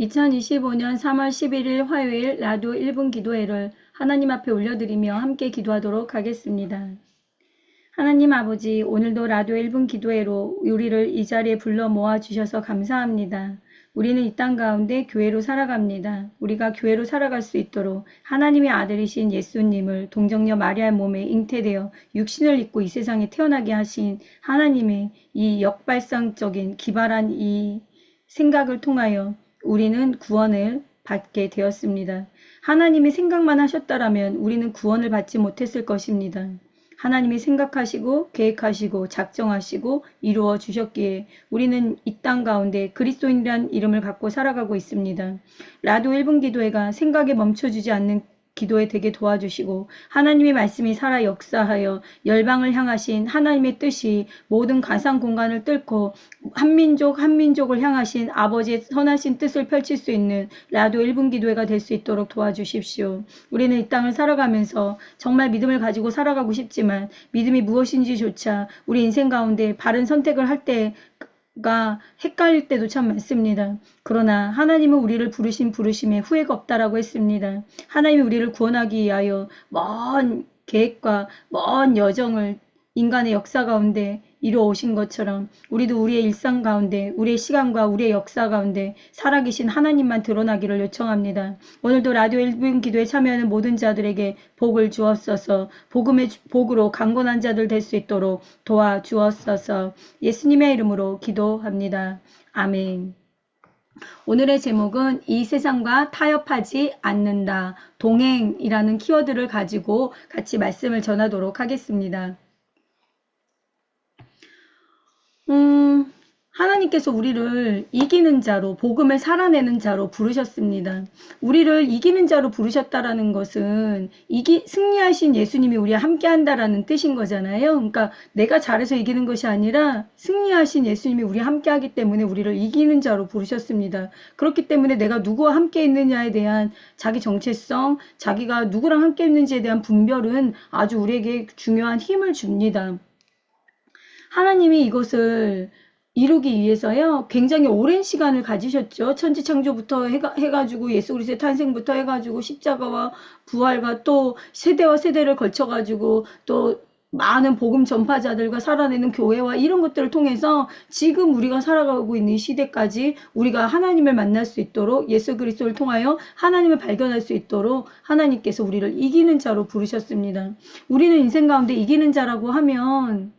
2025년 3월 11일 화요일 라디오 1분 기도회를 하나님 앞에 올려드리며 함께 기도하도록 하겠습니다. 하나님 아버지, 오늘도 라디오 1분 기도회로 우리를 이 자리에 불러 모아주셔서 감사합니다. 우리는 이 땅 가운데 교회로 살아갑니다. 우리가 교회로 살아갈 수 있도록 하나님의 아들이신 예수님을 동정녀 마리아의 몸에 잉태되어 육신을 입고 이 세상에 태어나게 하신 하나님의 이 역발상적인 기발한 이 생각을 통하여 우리는 구원을 받게 되었습니다. 하나님이 생각만 하셨다라면 우리는 구원을 받지 못했을 것입니다. 하나님이 생각하시고 계획하시고 작정하시고 이루어 주셨기에 우리는 이 땅 가운데 그리스도인이란 이름을 갖고 살아가고 있습니다. 라디오 1분 기도회가 생각에 멈춰주지 않는 기도에 되게 도와주시고 하나님의 말씀이 살아 역사하여 열방을 향하신 하나님의 뜻이 모든 가상 공간을 뚫고 한민족을 향하신 아버지의 선하신 뜻을 펼칠 수 있는 라디오 1분 기도회가 될 수 있도록 도와주십시오. 우리는 이 땅을 살아가면서 정말 믿음을 가지고 살아가고 싶지만 믿음이 무엇인지조차 우리 인생 가운데 바른 선택을 할 때 가 헷갈릴 때도 참 많습니다. 그러나 하나님은 우리를 부르신 부르심에 후회가 없다라고 했습니다. 하나님이 우리를 구원하기 위하여 먼 계획과 먼 여정을 인간의 역사 가운데 이루어 오신 것처럼 우리도 우리의 일상 가운데 우리의 시간과 우리의 역사 가운데 살아계신 하나님만 드러나기를 요청합니다. 오늘도 라디오 1분 기도에 참여하는 모든 자들에게 복을 주옵소서. 복음의 복으로 강건한 자들 될 수 있도록 도와주옵소서. 예수님의 이름으로 기도합니다. 아멘. 오늘의 제목은 이 세상과 타협하지 않는다. 동행이라는 키워드를 가지고 같이 말씀을 전하도록 하겠습니다. 하나님께서 우리를 이기는 자로, 복음을 살아내는 자로 부르셨습니다. 우리를 이기는 자로 부르셨다라는 것은 승리하신 예수님이 우리와 함께 한다라는 뜻인 거잖아요. 그러니까 내가 잘해서 이기는 것이 아니라 승리하신 예수님이 우리와 함께 하기 때문에 우리를 이기는 자로 부르셨습니다. 그렇기 때문에 내가 누구와 함께 있느냐에 대한 자기 정체성, 자기가 누구랑 함께 있는지에 대한 분별은 아주 우리에게 중요한 힘을 줍니다. 하나님이 이것을 이루기 위해서요, 굉장히 오랜 시간을 가지셨죠. 천지창조부터 해가지고 예수 그리스도의 탄생부터 해가지고 십자가와 부활과 또 세대와 세대를 걸쳐가지고 또 많은 복음 전파자들과 살아내는 교회와 이런 것들을 통해서 지금 우리가 살아가고 있는 이 시대까지 우리가 하나님을 만날 수 있도록 예수 그리스도를 통하여 하나님을 발견할 수 있도록 하나님께서 우리를 이기는 자로 부르셨습니다. 우리는 인생 가운데 이기는 자라고 하면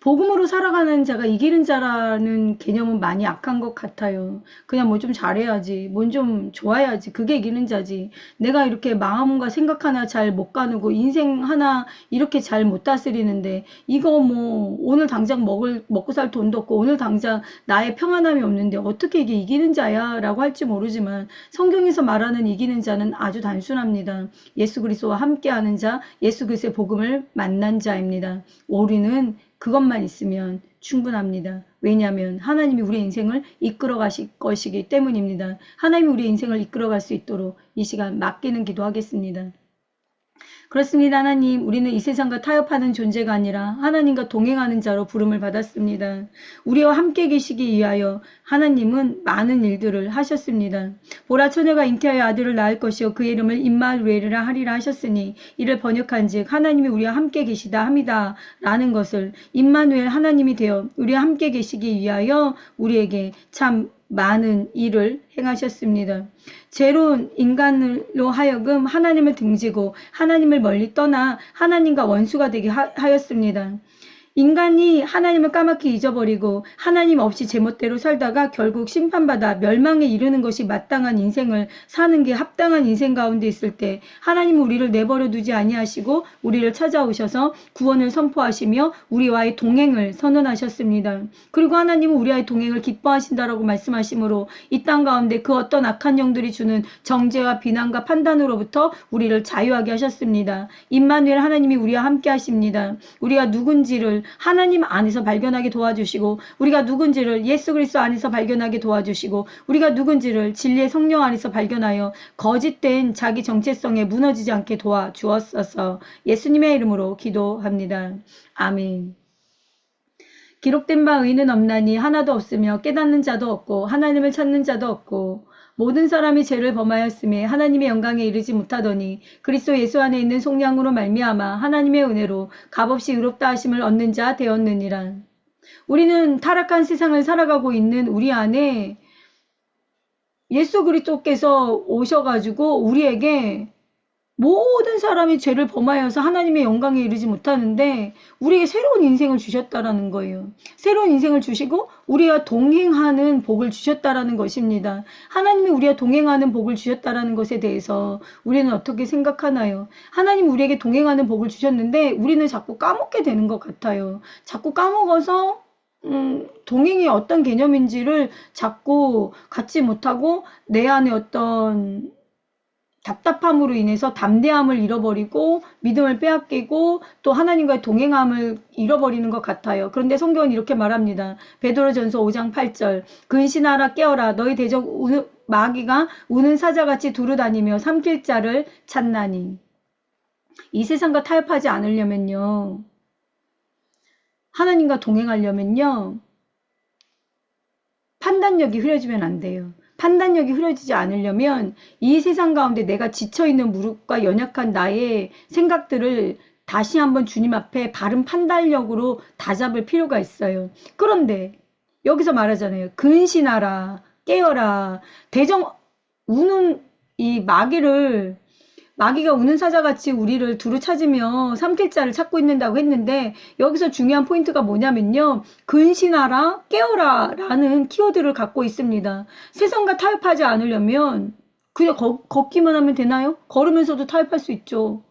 복음으로 살아가는 자가 이기는 자라는 개념은 많이 약한 것 같아요. 그냥 뭐 좀 잘해야지, 뭔 좀 좋아야지, 그게 이기는 자지. 내가 이렇게 마음과 생각 하나 잘 못 가누고 인생 하나 이렇게 잘 못 다스리는데 이거 뭐 오늘 당장 먹고 살 돈도 없고 오늘 당장 나의 평안함이 없는데 어떻게 이게 이기는 자야? 라고 할지 모르지만 성경에서 말하는 이기는 자는 아주 단순합니다. 예수 그리스도와 함께하는 자, 예수 그리스도의 복음을 만난 자입니다. 우리는 그것만 있으면 충분합니다. 왜냐하면 하나님이 우리의 인생을 이끌어 가실 것이기 때문입니다. 하나님이 우리의 인생을 이끌어 갈 수 있도록 이 시간 맡기는 기도하겠습니다. 그렇습니다. 하나님, 우리는 이 세상과 타협하는 존재가 아니라 하나님과 동행하는 자로 부름을 받았습니다. 우리와 함께 계시기 위하여 하나님은 많은 일들을 하셨습니다. 보라 처녀가 잉태하여 아들을 낳을 것이요 그의 이름을 임마누엘이라 하리라 하셨으니 이를 번역한즉 하나님이 우리와 함께 계시다 함이다 라는 것을 임마누엘 하나님이 되어 우리와 함께 계시기 위하여 우리에게 참 많은 일을 행하셨습니다. 죄로운 인간으로 하여금 하나님을 등지고 하나님을 멀리 떠나 하나님과 원수가 되게 하였습니다. 인간이 하나님을 까맣게 잊어버리고 하나님 없이 제멋대로 살다가 결국 심판받아 멸망에 이르는 것이 마땅한 인생을 사는 게 합당한 인생 가운데 있을 때 하나님은 우리를 내버려 두지 아니하시고 우리를 찾아오셔서 구원을 선포하시며 우리와의 동행을 선언하셨습니다. 그리고 하나님은 우리와의 동행을 기뻐하신다라고 말씀하시므로 이 땅 가운데 그 어떤 악한 영들이 주는 정죄와 비난과 판단으로부터 우리를 자유하게 하셨습니다. 임마누엘 하나님이 우리와 함께 하십니다. 우리가 누군지를 하나님 안에서 발견하게 도와주시고 우리가 누군지를 예수 그리스도 안에서 발견하게 도와주시고 우리가 누군지를 진리의 성령 안에서 발견하여 거짓된 자기 정체성에 무너지지 않게 도와주었소서. 예수님의 이름으로 기도합니다. 아멘. 기록된 바 의는 없나니 하나도 없으며 깨닫는 자도 없고 하나님을 찾는 자도 없고 모든 사람이 죄를 범하였음에 하나님의 영광에 이르지 못하더니 그리스도 예수 안에 있는 속량으로 말미암아 하나님의 은혜로 값없이 의롭다 하심을 얻는 자 되었느니라. 우리는 타락한 세상을 살아가고 있는 우리 안에 예수 그리스도께서 오셔가지고 우리에게 모든 사람이 죄를 범하여서 하나님의 영광에 이르지 못하는데 우리에게 새로운 인생을 주셨다라는 거예요. 새로운 인생을 주시고 우리와 동행하는 복을 주셨다라는 것입니다. 하나님이 우리와 동행하는 복을 주셨다라는 것에 대해서 우리는 어떻게 생각하나요? 하나님 우리에게 동행하는 복을 주셨는데 우리는 자꾸 까먹게 되는 것 같아요. 자꾸 까먹어서 동행이 어떤 개념인지를 자꾸 갖지 못하고 내 안에 어떤 답답함으로 인해서 담대함을 잃어버리고 믿음을 빼앗기고 또 하나님과의 동행함을 잃어버리는 것 같아요. 그런데 성경은 이렇게 말합니다. 베드로전서 5장 8절 근신하라 깨어라 너희 대적 마귀가 우는 사자같이 두루다니며 삼킬 자를 찾나니. 이 세상과 타협하지 않으려면요. 하나님과 동행하려면요. 판단력이 흐려지면 안 돼요. 판단력이 흐려지지 않으려면 이 세상 가운데 내가 지쳐있는 무릎과 연약한 나의 생각들을 다시 한번 주님 앞에 바른 판단력으로 다잡을 필요가 있어요. 그런데 여기서 말하잖아요. 근신하라, 깨어라. 우는 이 마귀가 우는 사자같이 우리를 두루 찾으며 삼킬 자를 찾고 있는다고 했는데 여기서 중요한 포인트가 뭐냐면요. 근신하라, 깨어라 라는 키워드를 갖고 있습니다. 세상과 타협하지 않으려면 그냥 걷기만 하면 되나요? 걸으면서도 타협할 수 있죠.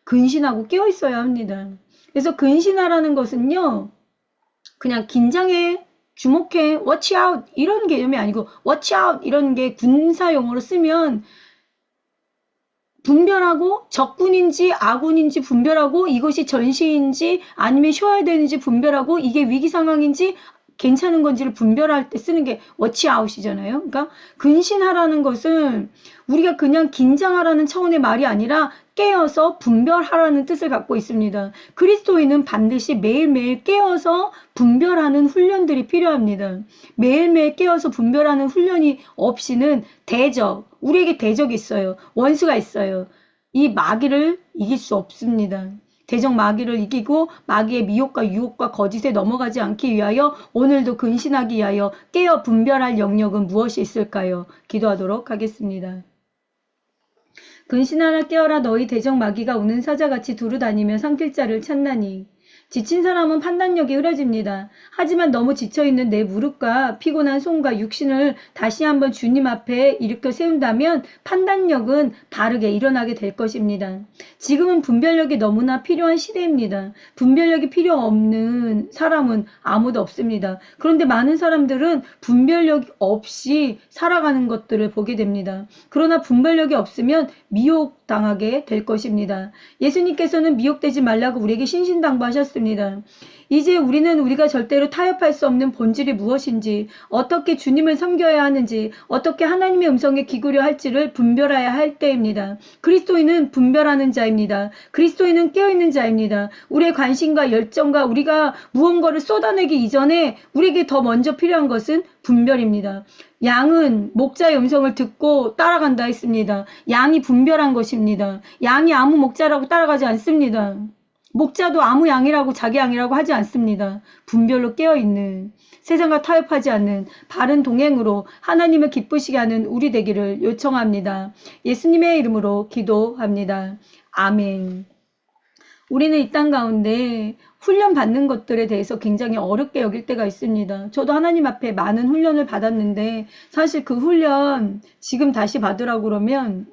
근신하고 깨어 있어야 합니다. 그래서 근신하라는 것은요. 그냥 긴장해, 주목해, watch out 이런 개념이 아니고 watch out 이런 게 군사용어로 쓰면 분별하고 적군인지 아군인지 분별하고 이것이 전시인지 아니면 쉬어야 되는지 분별하고 이게 위기 상황인지 괜찮은 건지를 분별할 때 쓰는 게 워치아웃이잖아요. 그러니까 근신하라는 것은 우리가 그냥 긴장하라는 차원의 말이 아니라 깨어서 분별하라는 뜻을 갖고 있습니다. 그리스도인은 반드시 매일매일 깨어서 분별하는 훈련들이 필요합니다. 매일매일 깨어서 분별하는 훈련이 없이는 우리에게 대적이 있어요. 원수가 있어요. 이 마귀를 이길 수 없습니다. 대적 마귀를 이기고 마귀의 미혹과 유혹과 거짓에 넘어가지 않기 위하여 오늘도 근신하기 위하여 깨어 분별할 영역은 무엇이 있을까요? 기도하도록 하겠습니다. 근신하라 깨어라 너희 대적 마귀가 우는 사자같이 두루다니며 삼킬 자를 찾나니. 지친 사람은 판단력이 흐려집니다. 하지만 너무 지쳐있는 내 무릎과 피곤한 손과 육신을 다시 한번 주님 앞에 일으켜 세운다면 판단력은 바르게 일어나게 될 것입니다. 지금은 분별력이 너무나 필요한 시대입니다. 분별력이 필요 없는 사람은 아무도 없습니다. 그런데 많은 사람들은 분별력 없이 살아가는 것들을 보게 됩니다. 그러나 분별력이 없으면 미혹당하게 될 것입니다. 예수님께서는 미혹되지 말라고 우리에게 신신당부하셨습니다. 이제 우리가 절대로 타협할 수 없는 본질이 무엇인지, 어떻게 주님을 섬겨야 하는지, 어떻게 하나님의 음성에 기구려 할지를 분별해야 할 때입니다. 그리스도인은 분별하는 자입니다. 그리스도인은 깨어있는 자입니다. 우리의 관심과 열정과 우리가 무언가를 쏟아내기 이전에 우리에게 더 먼저 필요한 것은 분별입니다. 양은 목자의 음성을 듣고 따라간다 했습니다. 양이 분별한 것입니다. 양이 아무 목자라고 따라가지 않습니다. 목자도 아무 양이라고 자기 양이라고 하지 않습니다. 분별로 깨어있는, 세상과 타협하지 않는 바른 동행으로 하나님을 기쁘시게 하는 우리 되기를 요청합니다. 예수님의 이름으로 기도합니다. 아멘. 우리는 이 땅 가운데 훈련 받는 것들에 대해서 굉장히 어렵게 여길 때가 있습니다. 저도 하나님 앞에 많은 훈련을 받았는데 사실 그 훈련 지금 다시 받으라고 그러면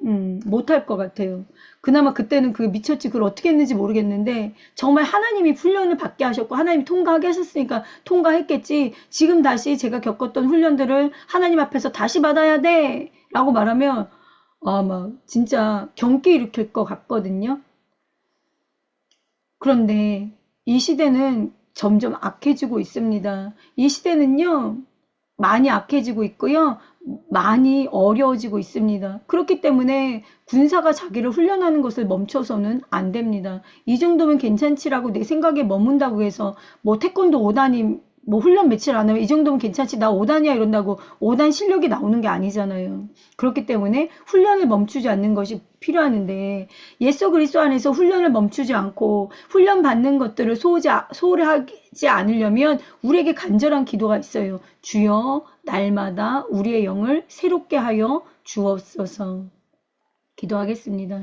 못할 것 같아요. 그나마 그때는 그게 미쳤지 그걸 어떻게 했는지 모르겠는데 정말 하나님이 훈련을 받게 하셨고 하나님이 통과하게 하셨으니까 통과했겠지. 지금 다시 제가 겪었던 훈련들을 하나님 앞에서 다시 받아야 돼 라고 말하면 막 진짜 경기 일으킬 것 같거든요. 그런데 이 시대는 점점 악해지고 있습니다. 이 시대는요, 많이 악해지고 있고요, 많이 어려워지고 있습니다. 그렇기 때문에 군사가 자기를 훈련하는 것을 멈춰서는 안 됩니다. 이 정도면 괜찮지라고 내 생각에 머문다고 해서 뭐 태권도 5단이 뭐 훈련 며칠 안 하면 이 정도면 괜찮지 나 5단이야 이런다고 5단 실력이 나오는 게 아니잖아요. 그렇기 때문에 훈련을 멈추지 않는 것이 필요하는데 예수 그리스도 안에서 훈련을 멈추지 않고 훈련 받는 것들을 소홀하지 않으려면 우리에게 간절한 기도가 있어요. 주여 날마다 우리의 영을 새롭게 하여 주옵소서. 기도하겠습니다.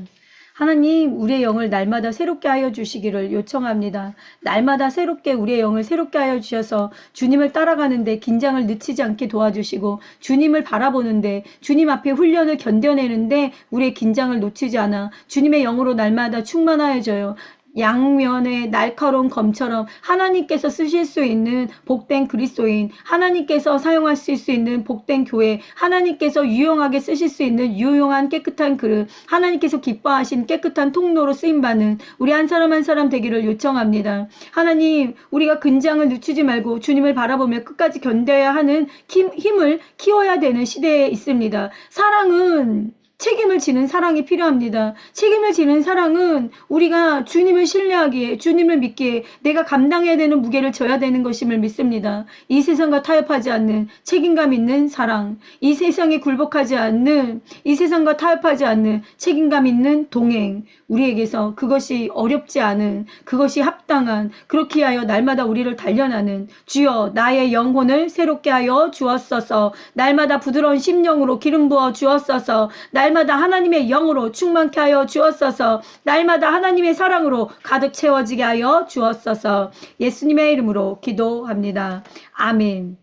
하나님, 우리의 영을 날마다 새롭게 하여 주시기를 요청합니다. 날마다 새롭게 우리의 영을 새롭게 하여 주셔서 주님을 따라가는데 긴장을 늦추지 않게 도와주시고 주님을 바라보는데 주님 앞에 훈련을 견뎌내는데 우리의 긴장을 놓치지 않아 주님의 영으로 날마다 충만하여 줘요. 양면의 날카로운 검처럼 하나님께서 쓰실 수 있는 복된 그리스도인, 하나님께서 사용하실 수 있는 복된 교회, 하나님께서 유용하게 쓰실 수 있는 유용한 깨끗한 그릇, 하나님께서 기뻐하신 깨끗한 통로로 쓰임받는 우리 한 사람 한 사람 되기를 요청합니다. 하나님, 우리가 근장을 늦추지 말고 주님을 바라보며 끝까지 견뎌야 하는 힘을 키워야 되는 시대에 있습니다. 사랑은 책임을 지는 사랑이 필요합니다. 책임을 지는 사랑은 우리가 주님을 신뢰하기에, 주님을 믿기에 내가 감당해야 되는 무게를 져야 되는 것임을 믿습니다. 이 세상과 타협하지 않는 책임감 있는 사랑, 이 세상에 굴복하지 않는, 이 세상과 타협하지 않는 책임감 있는 동행, 우리에게서 그것이 어렵지 않은, 그것이 합당한, 그렇게 하여 날마다 우리를 단련하는 주여 나의 영혼을 새롭게 하여 주옵소서. 날마다 부드러운 심령으로 기름 부어 주옵소서. 날마다 하나님의 영으로 충만케 하여 주옵소서. 날마다 하나님의 사랑으로 가득 채워지게 하여 주옵소서. 예수님의 이름으로 기도합니다. 아멘.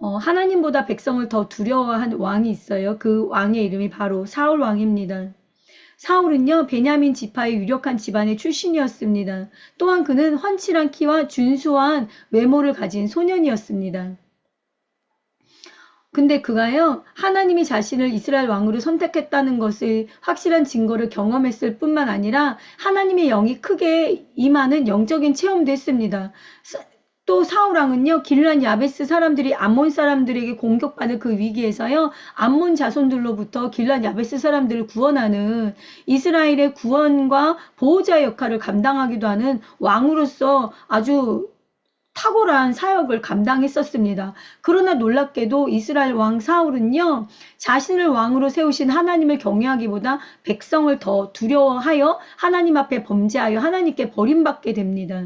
하나님보다 백성을 더 두려워한 왕이 있어요. 그 왕의 이름이 바로 사울 왕입니다. 사울은요, 베냐민 지파의 유력한 집안의 출신이었습니다. 또한 그는 훤칠한 키와 준수한 외모를 가진 소년이었습니다. 근데 그가요, 하나님이 자신을 이스라엘 왕으로 선택했다는 것을 확실한 증거를 경험했을 뿐만 아니라 하나님의 영이 크게 임하는 영적인 체험도 했습니다. 또 사울왕은요, 길란 야베스 사람들이 암몬 사람들에게 공격받는 그 위기에서요, 암몬 자손들로부터 길란 야베스 사람들을 구원하는 이스라엘의 구원과 보호자 역할을 감당하기도 하는 왕으로서 아주 탁월한 사역을 감당했었습니다. 그러나 놀랍게도 이스라엘 왕 사울은요, 자신을 왕으로 세우신 하나님을 경외하기보다 백성을 더 두려워하여 하나님 앞에 범죄하여 하나님께 버림받게 됩니다.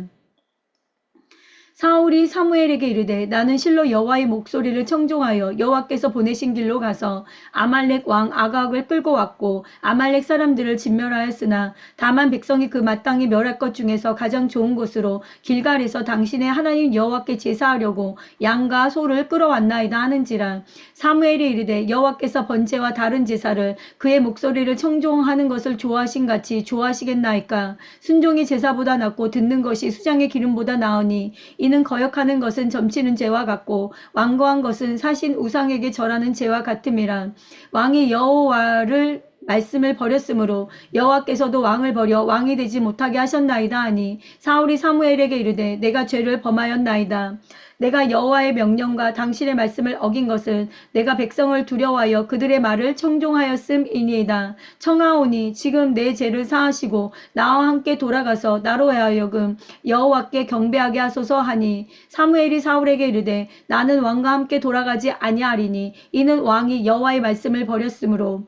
사울이 사무엘에게 이르되 나는 실로 여호와의 목소리를 청종하여 여호와께서 보내신 길로 가서 아말렉 왕 아각을 끌고 왔고 아말렉 사람들을 진멸하였으나 다만 백성이 그 마땅히 멸할 것 중에서 가장 좋은 곳으로 길갈에서 당신의 하나님 여호와께 제사하려고 양과 소를 끌어왔나이다 하는지라. 사무엘이 이르되 여호와께서 번제와 다른 제사를 그의 목소리를 청종하는 것을 좋아하신 같이 좋아하시겠나이까. 순종이 제사보다 낫고 듣는 것이 수장의 기름보다 나으니 이는 거역하는 것은 점치는 죄와 같고 완고한 것은 사신 우상에게 절하는 죄와 같음이라. 왕이 여호와를 말씀을 버렸으므로 여호와께서도 왕을 버려 왕이 되지 못하게 하셨나이다 하니 사울이 사무엘에게 이르되 내가 죄를 범하였나이다. 내가 여호와의 명령과 당신의 말씀을 어긴 것은 내가 백성을 두려워하여 그들의 말을 청종하였음이니이다. 청하오니 지금 내 죄를 사하시고 나와 함께 돌아가서 나로 하여금 여호와께 경배하게 하소서 하니 사무엘이 사울에게 이르되 나는 왕과 함께 돌아가지 아니하리니 이는 왕이 여호와의 말씀을 버렸으므로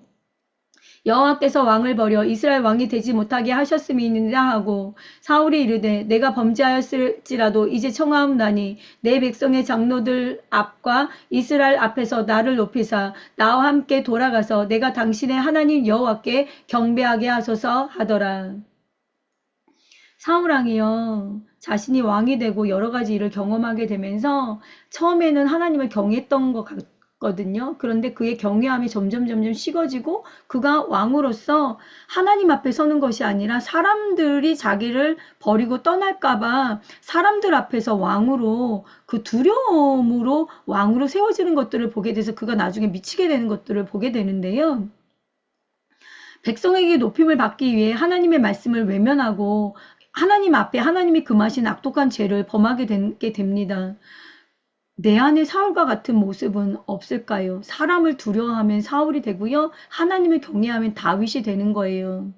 여호와께서 왕을 버려 이스라엘 왕이 되지 못하게 하셨음이니라 하고 사울이 이르되 내가 범죄하였을지라도 이제 청하옵나니 내 백성의 장로들 앞과 이스라엘 앞에서 나를 높이사 나와 함께 돌아가서 내가 당신의 하나님 여호와께 경배하게 하소서 하더라. 사울왕이요, 자신이 왕이 되고 여러 가지 일을 경험하게 되면서 처음에는 하나님을 경외했던 것 같거든요. 그런데 그의 경외함이 점점 식어지고 그가 왕으로서 하나님 앞에 서는 것이 아니라 사람들이 자기를 버리고 떠날까봐 사람들 앞에서 왕으로 그 두려움으로 왕으로 세워지는 것들을 보게 돼서 그가 나중에 미치게 되는 것들을 보게 되는데요. 백성에게 높임을 받기 위해 하나님의 말씀을 외면하고 하나님 앞에 하나님이 금하신 악독한 죄를 범하게 되게 됩니다. 내 안에 사울과 같은 모습은 없을까요? 사람을 두려워하면 사울이 되고요. 하나님을 경외하면 다윗이 되는 거예요.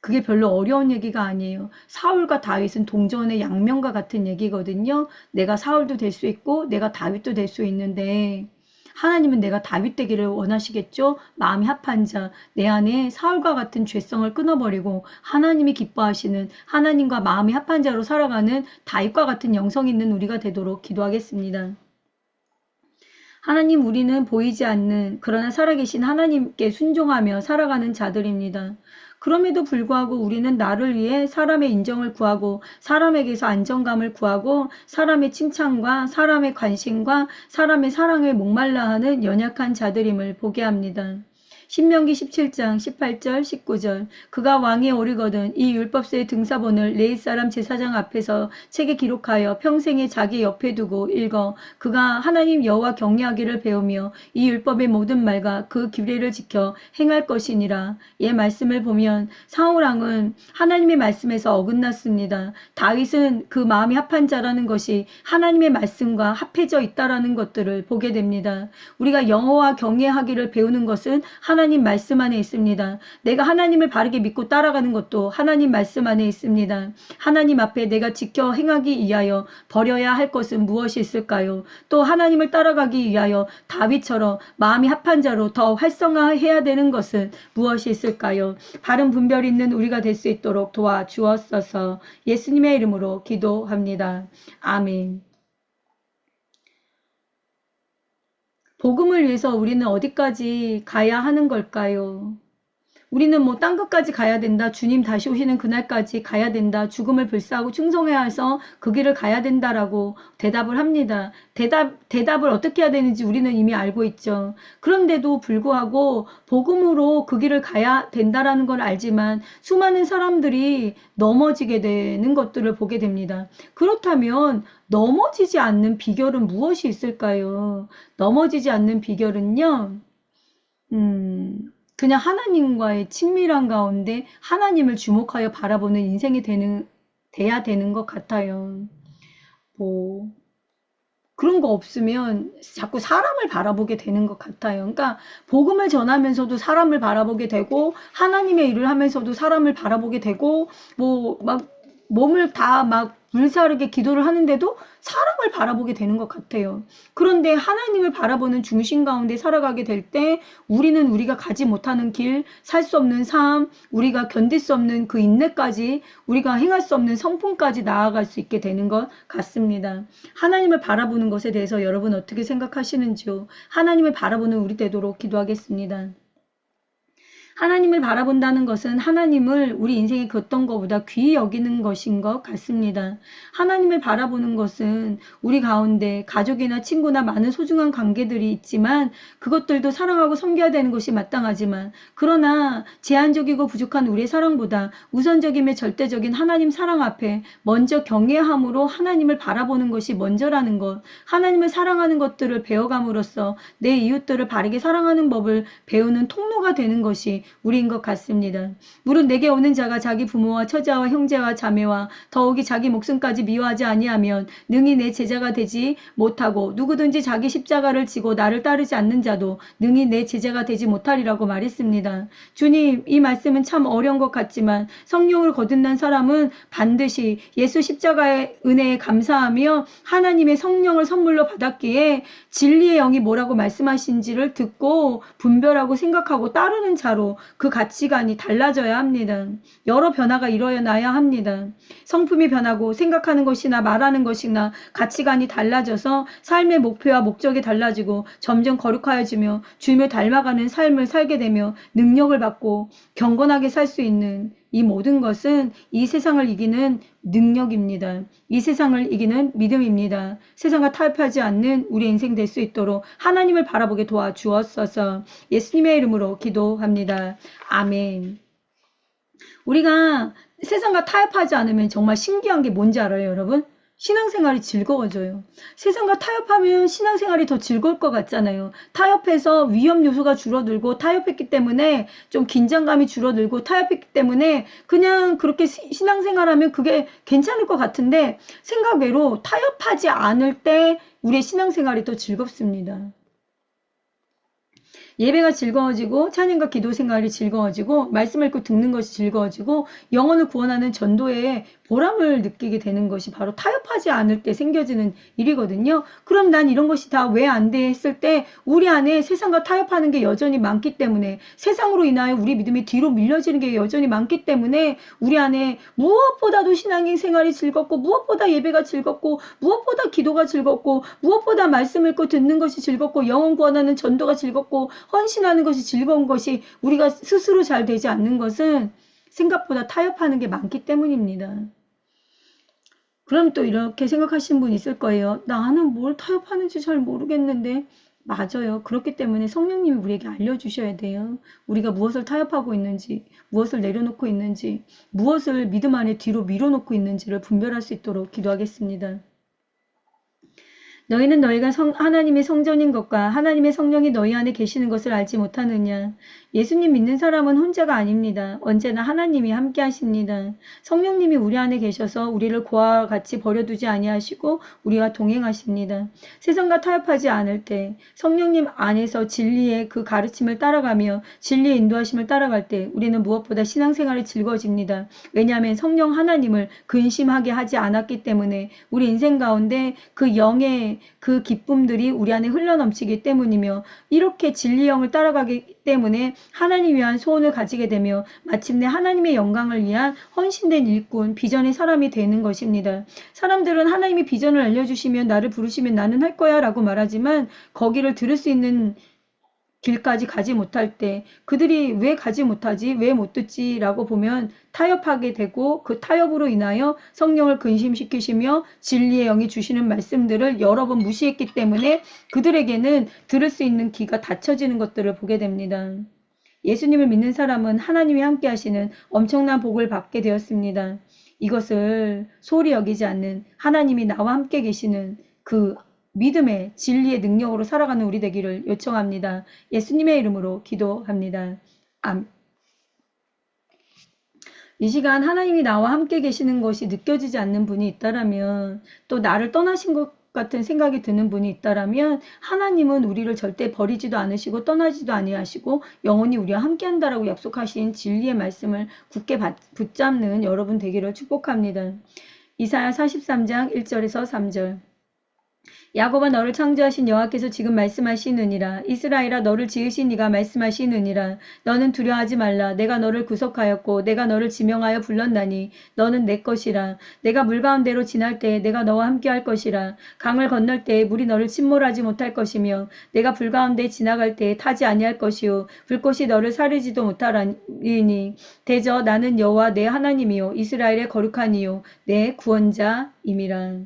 그게 별로 어려운 얘기가 아니에요. 사울과 다윗은 동전의 양면과 같은 얘기거든요. 내가 사울도 될 수 있고 내가 다윗도 될 수 있는데 하나님은 내가 다윗 되기를 원하시겠죠? 마음이 합한 자, 내 안에 사울과 같은 죄성을 끊어버리고 하나님이 기뻐하시는 하나님과 마음이 합한 자로 살아가는 다윗과 같은 영성 있는 우리가 되도록 기도하겠습니다. 하나님, 우리는 보이지 않는 그러나 살아계신 하나님께 순종하며 살아가는 자들입니다. 그럼에도 불구하고 우리는 나를 위해 사람의 인정을 구하고 사람에게서 안정감을 구하고 사람의 칭찬과 사람의 관심과 사람의 사랑을 목말라 하는 연약한 자들임을 보게 합니다. 신명기 17장 18절 19절 그가 왕에 오르거든 이 율법서의 등사본을 레위 사람 제사장 앞에서 책에 기록하여 평생에 자기 옆에 두고 읽어 그가 하나님 여호와 경외하기를 배우며 이 율법의 모든 말과 그 규례를 지켜 행할 것이니라. 이 말씀을 보면 사울 왕은 하나님의 말씀에서 어긋났습니다. 다윗은 그 마음이 합한 자라는 것이 하나님의 말씀과 합해져 있다라는 것들을 보게 됩니다. 우리가 여호와 경외하기를 배우는 것은 하나님 말씀 안에 있습니다. 내가 하나님을 바르게 믿고 따라가는 것도 하나님 말씀 안에 있습니다. 하나님 앞에 내가 지켜 행하기 위하여 버려야 할 것은 무엇이 있을까요? 또 하나님을 따라가기 위하여 다윗처럼 마음이 합한 자로 더 활성화해야 되는 것은 무엇이 있을까요? 바른 분별 있는 우리가 될 수 있도록 도와주옵소서. 예수님의 이름으로 기도합니다. 아멘. 복음을 위해서 우리는 어디까지 가야 하는 걸까요? 우리는 뭐 딴 것까지 가야 된다. 주님 다시 오시는 그날까지 가야 된다. 죽음을 불사하고 충성해야 해서 그 길을 가야 된다라고 대답을 합니다. 대답을 어떻게 해야 되는지 우리는 이미 알고 있죠. 그런데도 불구하고 복음으로 그 길을 가야 된다라는 걸 알지만 수많은 사람들이 넘어지게 되는 것들을 보게 됩니다. 그렇다면 넘어지지 않는 비결은 무엇이 있을까요? 넘어지지 않는 비결은요. 그냥 하나님과의 친밀한 가운데 하나님을 주목하여 바라보는 인생이 돼야 되는 것 같아요. 뭐 그런 거 없으면 자꾸 사람을 바라보게 되는 것 같아요. 그러니까 복음을 전하면서도 사람을 바라보게 되고 하나님의 일을 하면서도 사람을 바라보게 되고 뭐 막 몸을 다 막 불사르게 기도를 하는데도 사람을 바라보게 되는 것 같아요. 그런데 하나님을 바라보는 중심 가운데 살아가게 될 때 우리는 우리가 가지 못하는 길, 살 수 없는 삶, 우리가 견딜 수 없는 그 인내까지 우리가 행할 수 없는 성품까지 나아갈 수 있게 되는 것 같습니다. 하나님을 바라보는 것에 대해서 여러분 어떻게 생각하시는지요? 하나님을 바라보는 우리 되도록 기도하겠습니다. 하나님을 바라본다는 것은 하나님을 우리 인생의 그 어떤 것보다 귀히 여기는 것인 것 같습니다. 하나님을 바라보는 것은 우리 가운데 가족이나 친구나 많은 소중한 관계들이 있지만 그것들도 사랑하고 섬겨야 되는 것이 마땅하지만 그러나 제한적이고 부족한 우리의 사랑보다 우선적임의 절대적인 하나님 사랑 앞에 먼저 경외함으로 하나님을 바라보는 것이 먼저라는 것, 하나님을 사랑하는 것들을 배워감으로써 내 이웃들을 바르게 사랑하는 법을 배우는 통로가 되는 것이 우리인 것 같습니다. 물은 내게 오는 자가 자기 부모와 처자와 형제와 자매와 더욱이 자기 목숨까지 미워하지 아니하면 능히 내 제자가 되지 못하고 누구든지 자기 십자가를 지고 나를 따르지 않는 자도 능히 내 제자가 되지 못하리라고 말했습니다. 주님, 이 말씀은 참 어려운 것 같지만 성령을 거듭난 사람은 반드시 예수 십자가의 은혜에 감사하며 하나님의 성령을 선물로 받았기에 진리의 영이 뭐라고 말씀하신지를 듣고 분별하고 생각하고 따르는 자로 그 가치관이 달라져야 합니다. 여러 변화가 일어나야 합니다. 성품이 변하고 생각하는 것이나 말하는 것이나 가치관이 달라져서 삶의 목표와 목적이 달라지고 점점 거룩하여지며 주님을 닮아가는 삶을 살게 되며 능력을 받고 경건하게 살 수 있는 이 모든 것은 이 세상을 이기는 능력입니다. 이 세상을 이기는 믿음입니다. 세상과 타협하지 않는 우리 인생 될 수 있도록 하나님을 바라보게 도와주옵소서. 예수님의 이름으로 기도합니다. 아멘. 우리가 세상과 타협하지 않으면 정말 신기한 게 뭔지 알아요, 여러분? 신앙생활이 즐거워져요. 세상과 타협하면 신앙생활이 더 즐거울 것 같잖아요. 타협해서 위험 요소가 줄어들고 타협했기 때문에 좀 긴장감이 줄어들고 타협했기 때문에 그냥 그렇게 신앙생활하면 그게 괜찮을 것 같은데 생각 외로 타협하지 않을 때 우리의 신앙생활이 더 즐겁습니다. 예배가 즐거워지고 찬양과 기도 생활이 즐거워지고 말씀 읽고 듣는 것이 즐거워지고 영혼을 구원하는 전도에 보람을 느끼게 되는 것이 바로 타협하지 않을 때 생겨지는 일이거든요. 그럼 난 이런 것이 다 왜 안 돼 했을 때 우리 안에 세상과 타협하는 게 여전히 많기 때문에 세상으로 인하여 우리 믿음이 뒤로 밀려지는 게 여전히 많기 때문에 우리 안에 무엇보다도 신앙의 생활이 즐겁고 무엇보다 예배가 즐겁고 무엇보다 기도가 즐겁고 무엇보다 말씀 읽고 듣는 것이 즐겁고 영혼 구원하는 전도가 즐겁고 헌신하는 것이 즐거운 것이 우리가 스스로 잘 되지 않는 것은 생각보다 타협하는 게 많기 때문입니다. 그럼 또 이렇게 생각하시는 분 있을 거예요. 나는 뭘 타협하는지 잘 모르겠는데. 맞아요. 그렇기 때문에 성령님이 우리에게 알려주셔야 돼요. 우리가 무엇을 타협하고 있는지, 무엇을 내려놓고 있는지, 무엇을 믿음 안에 뒤로 밀어놓고 있는지를 분별할 수 있도록 기도하겠습니다. 너희는 너희가 하나님의 성전인 것과 하나님의 성령이 너희 안에 계시는 것을 알지 못하느냐. 예수님 믿는 사람은 혼자가 아닙니다. 언제나 하나님이 함께 하십니다. 성령님이 우리 안에 계셔서 우리를 고아와 같이 버려두지 아니하시고 우리와 동행하십니다. 세상과 타협하지 않을 때 성령님 안에서 진리의 그 가르침을 따라가며 진리의 인도하심을 따라갈 때 우리는 무엇보다 신앙생활이 즐거워집니다. 왜냐하면 성령 하나님을 근심하게 하지 않았기 때문에 우리 인생 가운데 그 영의 그 기쁨들이 우리 안에 흘러넘치기 때문이며 이렇게 진리 영을 따라가기 때문에 하나님 위한 소원을 가지게 되며 마침내 하나님의 영광을 위한 헌신된 일꾼, 비전의 사람이 되는 것입니다. 사람들은 하나님이 비전을 알려주시면 나를 부르시면 나는 할 거야 라고 말하지만 거기를 들을 수 있는 길까지 가지 못할 때 그들이 왜 가지 못하지? 왜 못 듣지? 라고 보면 타협하게 되고 그 타협으로 인하여 성령을 근심시키시며 진리의 영이 주시는 말씀들을 여러 번 무시했기 때문에 그들에게는 들을 수 있는 귀가 닫혀지는 것들을 보게 됩니다. 예수님을 믿는 사람은 하나님이 함께 하시는 엄청난 복을 받게 되었습니다. 이것을 소홀히 여기지 않는 하나님이 나와 함께 계시는 그 믿음의 진리의 능력으로 살아가는 우리 되기를 요청합니다. 예수님의 이름으로 기도합니다. 아멘. 이 시간 하나님이 나와 함께 계시는 것이 느껴지지 않는 분이 있다라면 또 나를 떠나신 것 같은 생각이 드는 분이 있다라면 하나님은 우리를 절대 버리지도 않으시고 떠나지도 아니하시고 영원히 우리와 함께한다라고 약속하신 진리의 말씀을 굳게 붙잡는 여러분 되기를 축복합니다. 이사야 43장 1절에서 3절 야곱아 너를 창조하신 여호와께서 지금 말씀하시느니라. 이스라엘아 너를 지으신 이가 말씀하시느니라. 너는 두려워하지 말라. 내가 너를 구속하였고 내가 너를 지명하여 불렀나니 너는 내 것이라. 내가 물 가운데로 지날 때에 내가 너와 함께 할 것이라. 강을 건널 때에 물이 너를 침몰하지 못할 것이며 내가 불 가운데 지나갈 때에 타지 아니할 것이요 불꽃이 너를 사르지도 못하리니 대저 나는 여호와 내 하나님이요 이스라엘의 거룩한 이요 내 구원자임이라.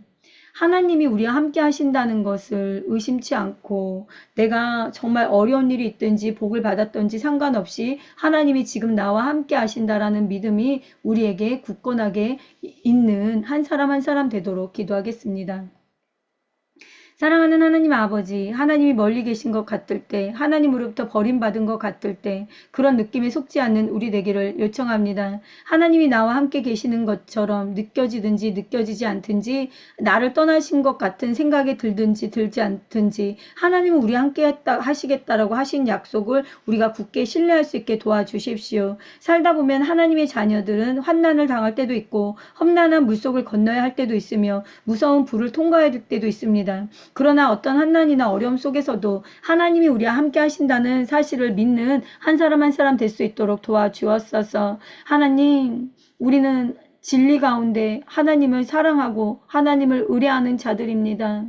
하나님이 우리와 함께 하신다는 것을 의심치 않고 내가 정말 어려운 일이 있든지 복을 받았든지 상관없이 하나님이 지금 나와 함께 하신다라는 믿음이 우리에게 굳건하게 있는 한 사람 한 사람 되도록 기도하겠습니다. 사랑하는 하나님 아버지, 하나님이 멀리 계신 것 같을 때, 하나님으로부터 버림받은 것 같을 때 그런 느낌에 속지 않는 우리 되기를 요청합니다. 하나님이 나와 함께 계시는 것처럼 느껴지든지 느껴지지 않든지 나를 떠나신 것 같은 생각이 들든지 들지 않든지 하나님은 우리 함께 하시겠다라고 하신 약속을 우리가 굳게 신뢰할 수 있게 도와주십시오. 살다 보면 하나님의 자녀들은 환난을 당할 때도 있고 험난한 물속을 건너야 할 때도 있으며 무서운 불을 통과해야 될 때도 있습니다. 그러나 어떤 환난이나 어려움 속에서도 하나님이 우리와 함께 하신다는 사실을 믿는 한 사람 한 사람 될 수 있도록 도와주옵소서. 하나님, 우리는 진리 가운데 하나님을 사랑하고 하나님을 의뢰하는 자들입니다.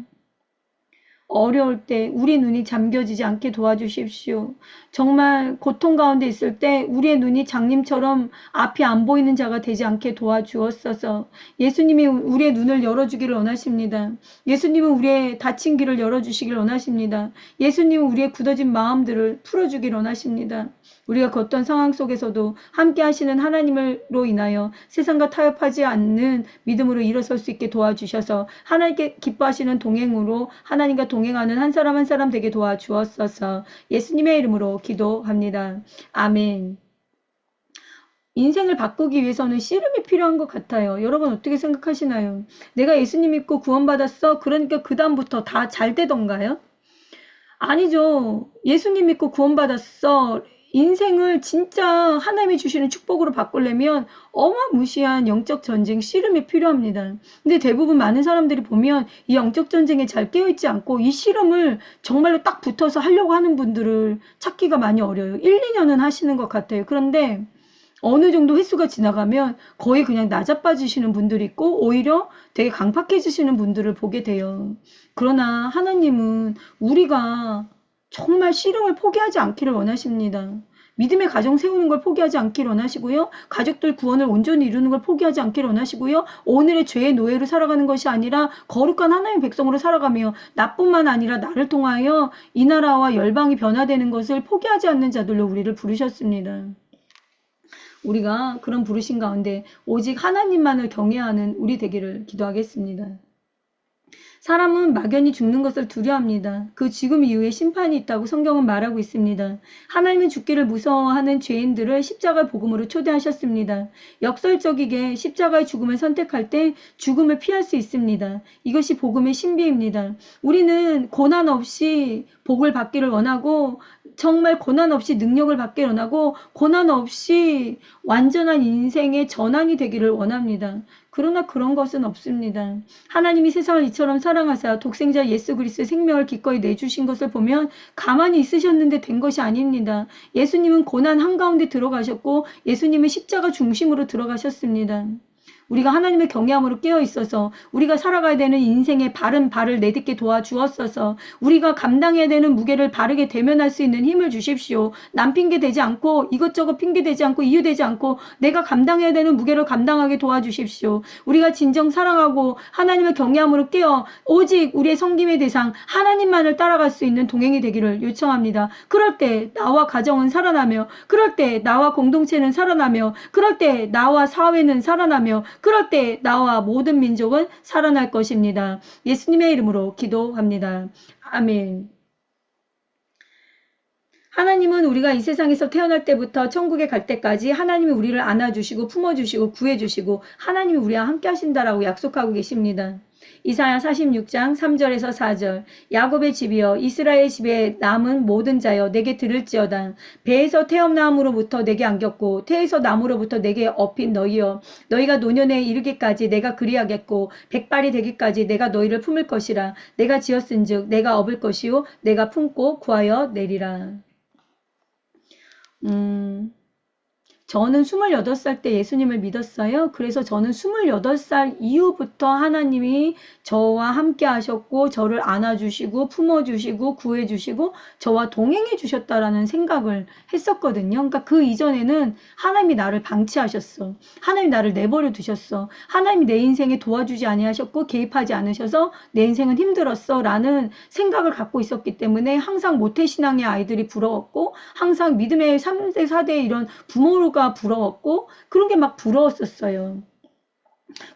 어려울 때 우리 눈이 잠겨지지 않게 도와주십시오. 정말 고통 가운데 있을 때 우리의 눈이 장님처럼 앞이 안 보이는 자가 되지 않게 도와주옵소서. 예수님이 우리의 눈을 열어주기를 원하십니다. 예수님은 우리의 닫힌 길을 열어주시길 원하십니다. 예수님은 우리의 굳어진 마음들을 풀어주길 원하십니다. 우리가 그 어떤 상황 속에서도 함께 하시는 하나님으로 인하여 세상과 타협하지 않는 믿음으로 일어설 수 있게 도와주셔서 하나님께 기뻐하시는 동행으로 하나님과 동행하는 한 사람 한 사람 되게 도와주옵소서. 예수님의 이름으로 기도합니다. 아멘. 인생을 바꾸기 위해서는 씨름이 필요한 것 같아요. 여러분 어떻게 생각하시나요? 내가 예수님 믿고 구원받았어? 그러니까 그 다음부터 다 잘 되던가요? 아니죠. 예수님 믿고 구원받았어. 인생을 진짜 하나님이 주시는 축복으로 바꾸려면 어마무시한 영적 전쟁, 씨름이 필요합니다. 근데 대부분 많은 사람들이 보면 이 영적 전쟁에 잘 깨어있지 않고 이 씨름을 정말로 딱 붙어서 하려고 하는 분들을 찾기가 많이 어려워요. 1, 2년은 하시는 것 같아요. 그런데 어느 정도 횟수가 지나가면 거의 그냥 낮아빠지시는 분들이 있고 오히려 되게 강팍해지시는 분들을 보게 돼요. 그러나 하나님은 우리가 정말 씨름을 포기하지 않기를 원하십니다. 믿음의 가정 세우는 걸 포기하지 않기를 원하시고요. 가족들 구원을 온전히 이루는 걸 포기하지 않기를 원하시고요. 오늘의 죄의 노예로 살아가는 것이 아니라 거룩한 하나님의 백성으로 살아가며 나뿐만 아니라 나를 통하여 이 나라와 열방이 변화되는 것을 포기하지 않는 자들로 우리를 부르셨습니다. 우리가 그런 부르심 가운데 오직 하나님만을 경외하는 우리 되기를 기도하겠습니다. 사람은 막연히 죽는 것을 두려워합니다. 그 죽음 이후에 심판이 있다고 성경은 말하고 있습니다. 하나님은 죽기를 무서워하는 죄인들을 십자가 복음으로 초대하셨습니다. 역설적이게 십자가의 죽음을 선택할 때 죽음을 피할 수 있습니다. 이것이 복음의 신비입니다. 우리는 고난 없이 복을 받기를 원하고 정말 고난 없이 능력을 받기를 원하고 고난 없이 완전한 인생의 전환이 되기를 원합니다. 그러나 그런 것은 없습니다. 하나님이 세상을 이처럼 사랑하사 독생자 예수 그리스도의 생명을 기꺼이 내주신 것을 보면 가만히 있으셨는데 된 것이 아닙니다. 예수님은 고난 한가운데 들어가셨고 예수님은 십자가 중심으로 들어가셨습니다. 우리가 하나님의 경외함으로 깨어있어서 우리가 살아가야 되는 인생의 바른 발을 내딛게 도와주었어서 우리가 감당해야 되는 무게를 바르게 대면할 수 있는 힘을 주십시오. 남 핑계 대지 않고 이것저것 핑계 대지 않고 이유되지 않고 내가 감당해야 되는 무게를 감당하게 도와주십시오. 우리가 진정 사랑하고 하나님의 경외함으로 깨어 오직 우리의 섬김의 대상 하나님만을 따라갈 수 있는 동행이 되기를 요청합니다. 그럴 때 나와 가정은 살아나며 그럴 때 나와 공동체는 살아나며 그럴 때 나와 사회는 살아나며 그럴 때 나와 모든 민족은 살아날 것입니다. 예수님의 이름으로 기도합니다. 아멘. 하나님은 우리가 이 세상에서 태어날 때부터 천국에 갈 때까지 하나님이 우리를 안아주시고 품어주시고 구해주시고 하나님이 우리와 함께 하신다라고 약속하고 계십니다. 이사야 46장 3절에서 4절 야곱의 집이여 이스라엘 집에 남은 모든 자여 내게 들을지어다. 배에서 태어남으로부터 내게 안겼고 태에서 남으로부터 내게 업힌 너희여 너희가 노년에 이르기까지 내가 그리하겠고 백발이 되기까지 내가 너희를 품을 것이라. 내가 지었은즉 내가 업을 것이요 내가 품고 구하여 내리라. 저는 28살 때 예수님을 믿었어요. 그래서 저는 28살 이후부터 하나님이 저와 함께 하셨고 저를 안아주시고 품어주시고 구해주시고 저와 동행해 주셨다라는 생각을 했었거든요. 그러니까 그 이전에는 하나님이 나를 방치하셨어. 하나님이 나를 내버려 두셨어. 하나님이 내 인생에 도와주지 아니하셨고 개입하지 않으셔서 내 인생은 힘들었어 라는 생각을 갖고 있었기 때문에 항상 모태신앙의 아이들이 부러웠고 항상 믿음의 3대 4대 이런 부모가 부러웠고 그런 게 막 부러웠었어요.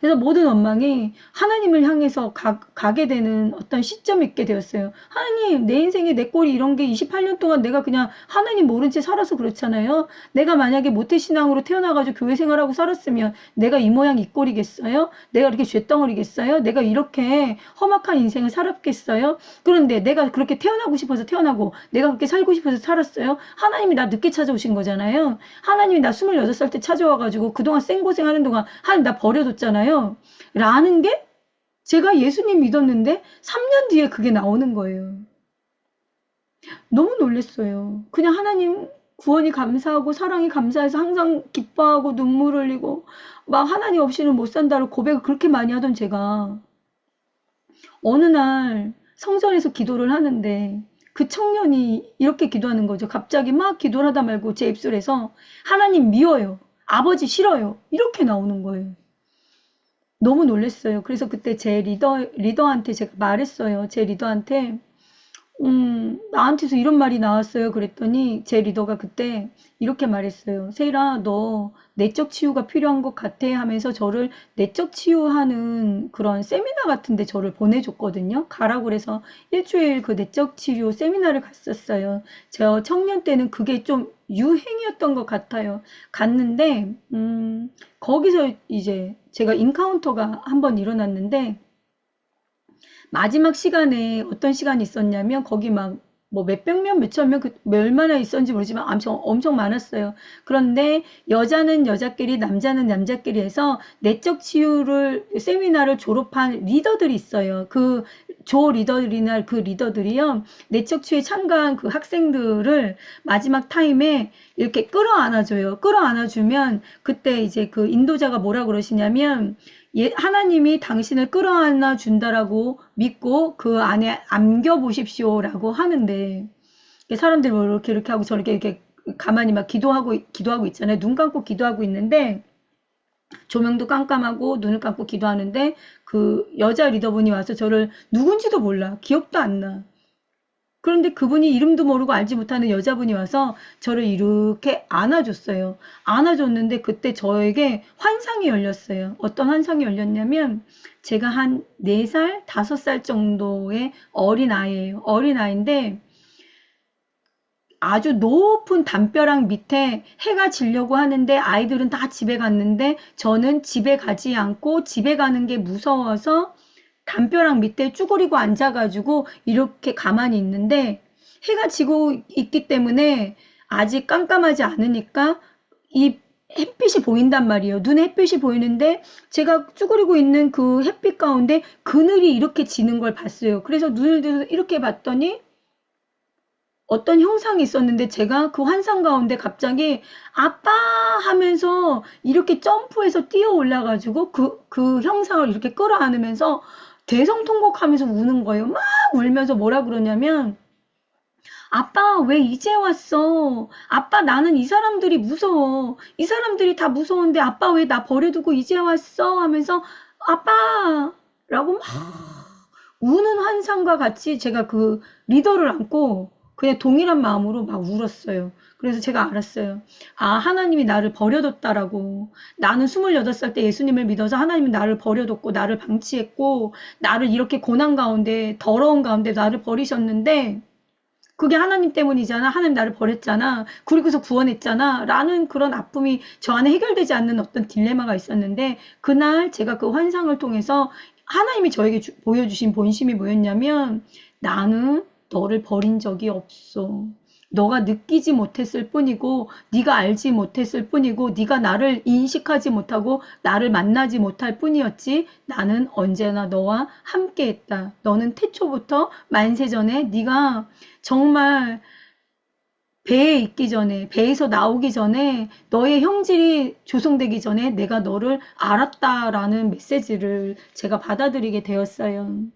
그래서 모든 원망이 하나님을 향해서 가게 되는 어떤 시점이 있게 되었어요. 하나님, 내 인생에 내 꼴이 이런 게 28년 동안 내가 그냥 하나님 모른 채 살아서 그렇잖아요. 내가 만약에 모태신앙으로 태어나가지고 교회 생활하고 살았으면 내가 이 모양 이 꼴이겠어요? 내가 이렇게 죄덩어리겠어요? 내가 이렇게 험악한 인생을 살았겠어요? 그런데 내가 그렇게 태어나고 싶어서 태어나고 내가 그렇게 살고 싶어서 살았어요? 하나님이 나 늦게 찾아오신 거잖아요. 하나님이 나 28살 때 찾아와가지고 그동안 생고생하는 동안 하나님 나 버려뒀잖아요. 라는 게 제가 예수님 믿었는데 3년 뒤에 그게 나오는 거예요. 너무 놀랐어요. 그냥 하나님 구원이 감사하고 사랑이 감사해서 항상 기뻐하고 눈물 흘리고 막 하나님 없이는 못 산다고 고백을 그렇게 많이 하던 제가 어느 날 성전에서 기도를 하는데 그 청년이 이렇게 기도하는 거죠. 갑자기 막 기도를 하다 말고 제 입술에서 하나님 미워요. 아버지 싫어요. 이렇게 나오는 거예요. 너무 놀랐어요. 그래서 그때 제 리더한테 제가 말했어요. 제 리더한테 나한테서 이런 말이 나왔어요. 그랬더니 제 리더가 그때 이렇게 말했어요. 세일아, 너 내적 치유가 필요한 것 같아 하면서 저를 내적 치유하는 그런 세미나 같은데 저를 보내줬거든요. 가라고 그래서 일주일 그 내적 치유 세미나를 갔었어요. 저 청년 때는 그게 좀 유행이었던 것 같아요. 갔는데 거기서 이제 제가 인카운터가 한번 일어났는데 마지막 시간에 어떤 시간이 있었냐면 거기 막 뭐 몇백 명, 몇천 명, 얼마나 있었는지 모르지만 엄청 많았어요. 그런데 여자는 여자끼리, 남자는 남자끼리 해서 내적 치유를, 세미나를 졸업한 리더들이 있어요. 그 조 리더들이나 그 리더들이요. 내적 치유에 참가한 그 학생들을 마지막 타임에 이렇게 끌어안아줘요. 끌어안아주면 그때 이제 그 인도자가 뭐라 그러시냐면 하나님이 당신을 끌어안아 준다라고 믿고 그 안에 안겨 보십시오라고 하는데 사람들이 뭐 이렇게 하고 저렇게 이렇게 가만히 막 기도하고 있잖아요. 눈 감고 기도하고 있는데 조명도 깜깜하고 눈을 감고 기도하는데 그 여자 리더분이 와서 저를 누군지도 몰라. 기억도 안 나. 그런데 그분이 이름도 모르고 알지 못하는 여자분이 와서 저를 이렇게 안아줬어요. 안아줬는데 그때 저에게 환상이 열렸어요. 어떤 환상이 열렸냐면 제가 한 4살, 5살 정도의 어린아이예요. 어린아이인데 아주 높은 담벼락 밑에 해가 지려고 하는데 아이들은 다 집에 갔는데 저는 집에 가지 않고 집에 가는 게 무서워서 담벼락 밑에 쭈그리고 앉아가지고 이렇게 가만히 있는데 해가 지고 있기 때문에 아직 깜깜하지 않으니까 이 햇빛이 보인단 말이에요. 눈에 햇빛이 보이는데 제가 쭈그리고 있는 그 햇빛 가운데 그늘이 이렇게 지는 걸 봤어요. 그래서 눈을 들어서 이렇게 봤더니 어떤 형상이 있었는데 제가 그 환상 가운데 갑자기 아빠 하면서 이렇게 점프해서 뛰어 올라가지고 그 형상을 이렇게 끌어안으면서 대성통곡하면서 우는 거예요. 막 울면서 뭐라 그러냐면 아빠 왜 이제 왔어? 아빠 나는 이 사람들이 무서워. 이 사람들이 다 무서운데 아빠 왜 나 버려두고 이제 왔어? 하면서 아빠라고 막 우는 환상과 같이 제가 그 리더를 안고 그냥 동일한 마음으로 막 울었어요. 그래서 제가 알았어요. 아, 하나님이 나를 버려뒀다라고. 나는 28살 때 예수님을 믿어서 하나님이 나를 버려뒀고, 나를 방치했고, 나를 이렇게 고난 가운데, 더러운 가운데 나를 버리셨는데, 그게 하나님 때문이잖아. 하나님 나를 버렸잖아. 그리고서 구원했잖아. 라는 그런 아픔이 저 안에 해결되지 않는 어떤 딜레마가 있었는데, 그날 제가 그 환상을 통해서 하나님이 저에게 보여주신 본심이 뭐였냐면, 나는 너를 버린 적이 없어. 너가 느끼지 못했을 뿐이고 네가 알지 못했을 뿐이고 네가 나를 인식하지 못하고 나를 만나지 못할 뿐이었지 나는 언제나 너와 함께했다. 너는 태초부터 만세전에 네가 정말 배에 있기 전에 배에서 나오기 전에 너의 형질이 조성되기 전에 내가 너를 알았다라는 메시지를 제가 받아들이게 되었어요.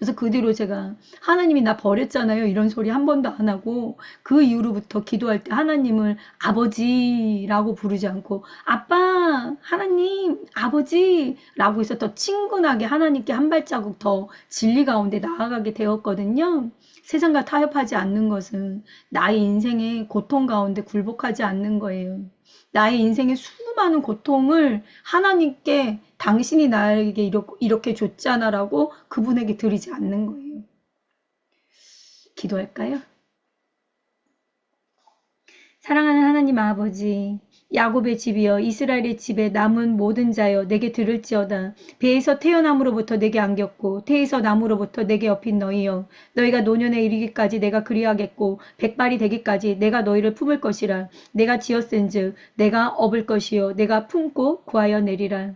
그래서 그 뒤로 제가 하나님이 나 버렸잖아요. 이런 소리 한 번도 안 하고 그 이후로부터 기도할 때 하나님을 아버지라고 부르지 않고 아빠, 하나님, 아버지라고 해서 더 친근하게 하나님께 한 발자국 더 진리 가운데 나아가게 되었거든요. 세상과 타협하지 않는 것은 나의 인생의 고통 가운데 굴복하지 않는 거예요. 나의 인생의 수많은 고통을 하나님께 당신이 나에게 이렇게 줬잖아라고 그분에게 드리지 않는 거예요. 기도할까요? 사랑하는 하나님 아버지, 야곱의 집이여 이스라엘의 집에 남은 모든 자여 내게 들을지어다. 배에서 태어남으로부터 내게 안겼고 태에서 남으로부터 내게 업힌 너희여 너희가 노년에 이르기까지 내가 그리하겠고 백발이 되기까지 내가 너희를 품을 것이라. 내가 지었은즉 내가 업을 것이요 내가 품고 구하여 내리라.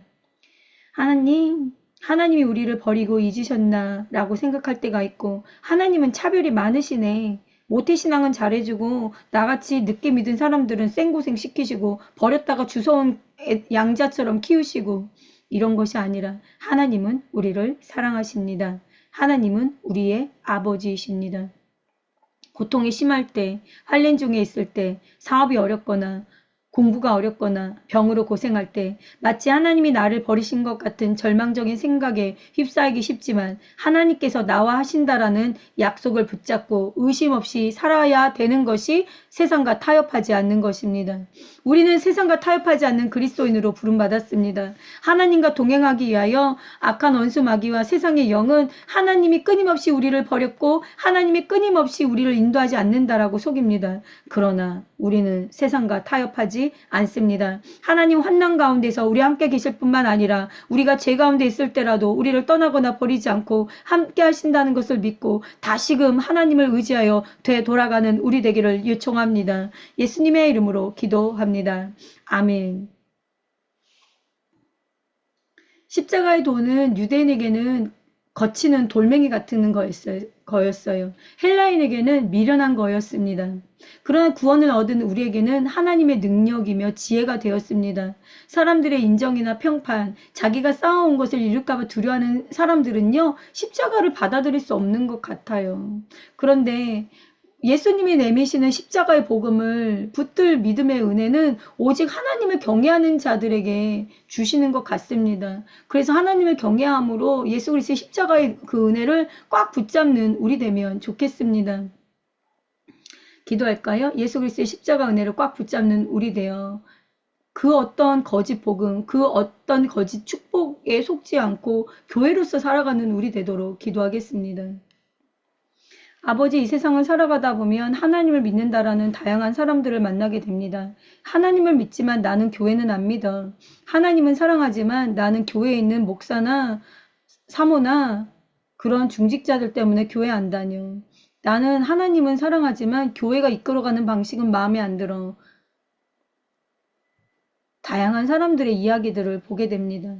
하나님이 우리를 버리고 잊으셨나 라고 생각할 때가 있고 하나님은 차별이 많으시네. 모태신앙은 잘해주고 나같이 늦게 믿은 사람들은 생고생 시키시고 버렸다가 주워온 양자처럼 키우시고 이런 것이 아니라 하나님은 우리를 사랑하십니다. 하나님은 우리의 아버지이십니다. 고통이 심할 때, 환란 중에 있을 때, 사업이 어렵거나 공부가 어렵거나 병으로 고생할 때 마치 하나님이 나를 버리신 것 같은 절망적인 생각에 휩싸이기 쉽지만 하나님께서 나와 하신다라는 약속을 붙잡고 의심 없이 살아야 되는 것이 세상과 타협하지 않는 것입니다. 우리는 세상과 타협하지 않는 그리스도인으로 부름받았습니다. 하나님과 동행하기 위하여 악한 원수 마귀와 세상의 영은 하나님이 끊임없이 우리를 버렸고 하나님이 끊임없이 우리를 인도하지 않는다라고 속입니다. 그러나 우리는 세상과 타협하지 않습니다. 하나님 환난 가운데서 우리 함께 계실 뿐만 아니라 우리가 죄 가운데 있을 때라도 우리를 떠나거나 버리지 않고 함께 하신다는 것을 믿고 다시금 하나님을 의지하여 되돌아가는 우리 되기를 요청합니다. 예수님의 이름으로 기도합니다. 아멘. 십자가의 도는 유대인에게는 거치는 돌멩이 같은 거였어요. 헬라인에게는 미련한 거였습니다. 그러나 구원을 얻은 우리에게는 하나님의 능력이며 지혜가 되었습니다. 사람들의 인정이나 평판, 자기가 쌓아온 것을 잃을까봐 두려워하는 사람들은요, 십자가를 받아들일 수 없는 것 같아요. 그런데 예수님이 내미시는 십자가의 복음을 붙들 믿음의 은혜는 오직 하나님을 경외하는 자들에게 주시는 것 같습니다. 그래서 하나님을 경외함으로 예수 그리스도의 십자가의 그 은혜를 꽉 붙잡는 우리 되면 좋겠습니다. 기도할까요? 예수 그리스도의 십자가 은혜를 꽉 붙잡는 우리 되어 그 어떤 거짓 복음, 그 어떤 거짓 축복에 속지 않고 교회로서 살아가는 우리 되도록 기도하겠습니다. 아버지, 이 세상을 살아가다 보면 하나님을 믿는다라는 다양한 사람들을 만나게 됩니다. 하나님을 믿지만 나는 교회는 안 믿어. 하나님은 사랑하지만 나는 교회에 있는 목사나 사모나 그런 중직자들 때문에 교회 안 다녀. 나는 하나님은 사랑하지만 교회가 이끌어가는 방식은 마음에 안 들어. 다양한 사람들의 이야기들을 보게 됩니다.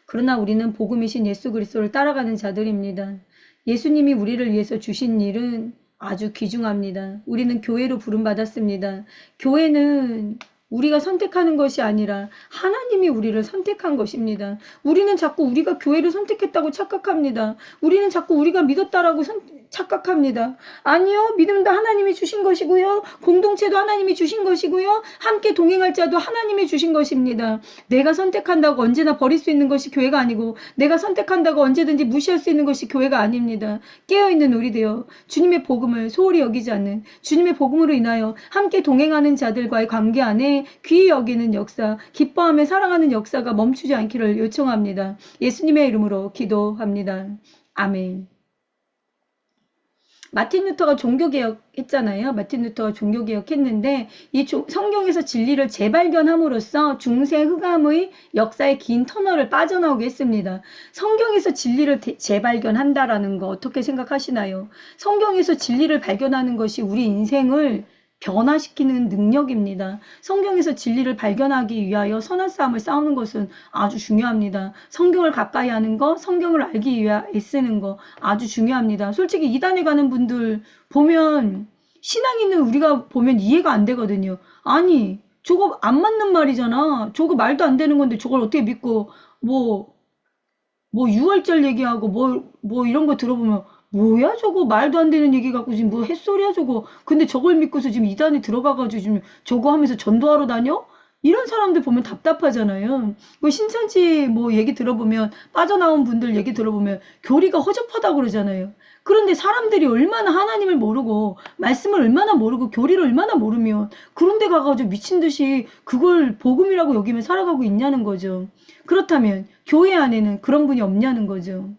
그러나 우리는 복음이신 예수 그리스도를 따라가는 자들입니다. 예수님이 우리를 위해서 주신 일은 아주 귀중합니다. 우리는 교회로 부름받았습니다. 교회는 우리가 선택하는 것이 아니라 하나님이 우리를 선택한 것입니다. 우리는 자꾸 우리가 교회를 선택했다고 착각합니다. 우리는 자꾸 우리가 믿었다라고 착각합니다. 아니요. 믿음도 하나님이 주신 것이고요. 공동체도 하나님이 주신 것이고요. 함께 동행할 자도 하나님이 주신 것입니다. 내가 선택한다고 언제나 버릴 수 있는 것이 교회가 아니고 내가 선택한다고 언제든지 무시할 수 있는 것이 교회가 아닙니다. 깨어있는 우리 되어 주님의 복음을 소홀히 여기지 않는 주님의 복음으로 인하여 함께 동행하는 자들과의 관계 안에 귀히 여기는 역사, 기뻐하며 사랑하는 역사가 멈추지 않기를 요청합니다. 예수님의 이름으로 기도합니다. 아멘. 마틴 루터가 종교개혁 했잖아요. 마틴 루터가 종교개혁 했는데 이 성경에서 진리를 재발견함으로써 중세 흑암의 역사의 긴 터널을 빠져나오게 했습니다. 성경에서 진리를 재발견한다라는 거 어떻게 생각하시나요? 성경에서 진리를 발견하는 것이 우리 인생을 변화시키는 능력입니다. 성경에서 진리를 발견하기 위하여 선한 싸움을 싸우는 것은 아주 중요합니다. 성경을 가까이 하는 것, 성경을 알기 위해 애쓰는 것 아주 중요합니다. 솔직히 이단에 가는 분들 보면 신앙 있는 우리가 보면 이해가 안 되거든요. 아니 저거 안 맞는 말이잖아. 저거 말도 안 되는 건데 저걸 어떻게 믿고 뭐 6월절 얘기하고 뭐 이런 거 들어보면 뭐야 저거 말도 안 되는 얘기 갖고 지금 뭐 햇소리야 저거. 근데 저걸 믿고서 지금 이단에 들어가가지고 지금 저거 하면서 전도하러 다녀? 이런 사람들 보면 답답하잖아요. 그 신천지 뭐 얘기 들어보면 빠져나온 분들 얘기 들어보면 교리가 허접하다고 그러잖아요. 그런데 사람들이 얼마나 하나님을 모르고 말씀을 얼마나 모르고 교리를 얼마나 모르면 그런 데 가가지고 미친 듯이 그걸 복음이라고 여기면 살아가고 있냐는 거죠. 그렇다면 교회 안에는 그런 분이 없냐는 거죠.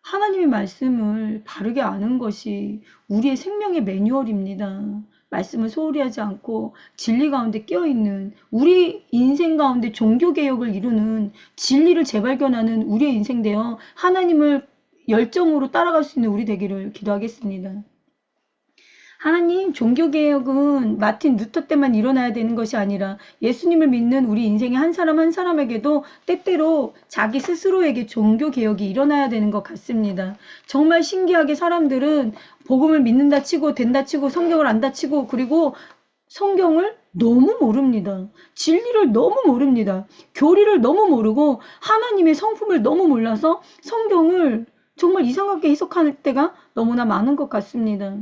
하나님의 말씀을 바르게 아는 것이 우리의 생명의 매뉴얼입니다. 말씀을 소홀히 하지 않고 진리 가운데 깨어있는 우리 인생 가운데 종교개혁을 이루는 진리를 재발견하는 우리의 인생 되어 하나님을 열정으로 따라갈 수 있는 우리 되기를 기도하겠습니다. 하나님, 종교개혁은 마틴 루터 때만 일어나야 되는 것이 아니라 예수님을 믿는 우리 인생의 한 사람 한 사람에게도 때때로 자기 스스로에게 종교개혁이 일어나야 되는 것 같습니다. 정말 신기하게 사람들은 복음을 믿는다 치고 된다 치고 성경을 안다 치고 그리고 성경을 너무 모릅니다. 진리를 너무 모릅니다. 교리를 너무 모르고 하나님의 성품을 너무 몰라서 성경을 정말 이상하게 해석할 때가 너무나 많은 것 같습니다.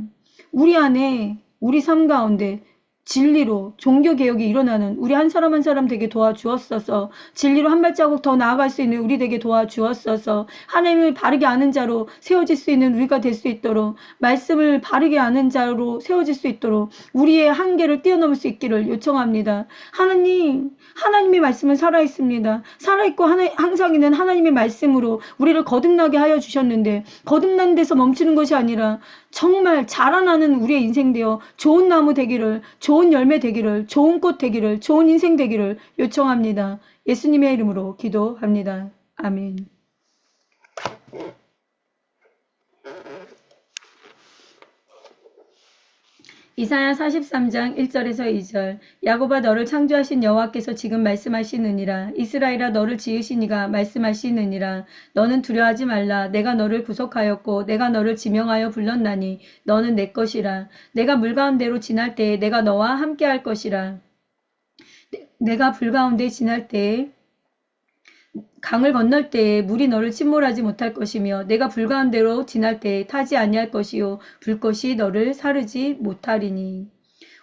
우리 안에 우리 삶 가운데 진리로 종교개혁이 일어나는 우리 한 사람 한 사람 되게 도와주었어서, 진리로 한 발자국 더 나아갈 수 있는 우리 되게 도와주었어서, 하나님을 바르게 아는 자로 세워질 수 있는 우리가 될 수 있도록, 말씀을 바르게 아는 자로 세워질 수 있도록 우리의 한계를 뛰어넘을 수 있기를 요청합니다. 하나님의 말씀은 살아있습니다. 살아있고 항상 있는 하나님의 말씀으로 우리를 거듭나게 하여 주셨는데, 거듭난 데서 멈추는 것이 아니라 정말 자라나는 우리의 인생 되어 좋은 나무 되기를, 좋은 열매 되기를, 좋은 꽃 되기를, 좋은 인생 되기를 요청합니다. 예수님의 이름으로 기도합니다. 아멘. 이사야 43장 1절에서 2절. 야곱아, 너를 창조하신 여호와께서 지금 말씀하시느니라. 이스라엘아, 너를 지으신 이가 말씀하시느니라. 너는 두려워하지 말라. 내가 너를 구속하였고 내가 너를 지명하여 불렀나니 너는 내 것이라. 내가 물 가운데로 지날 때에 내가 너와 함께할 것이라. 내가 불 가운데 지날 때에, 강을 건널 때에 물이 너를 침몰하지 못할 것이며, 내가 불 가운데로 지날 때에 타지 아니할 것이요 불꽃이 너를 사르지 못하리니.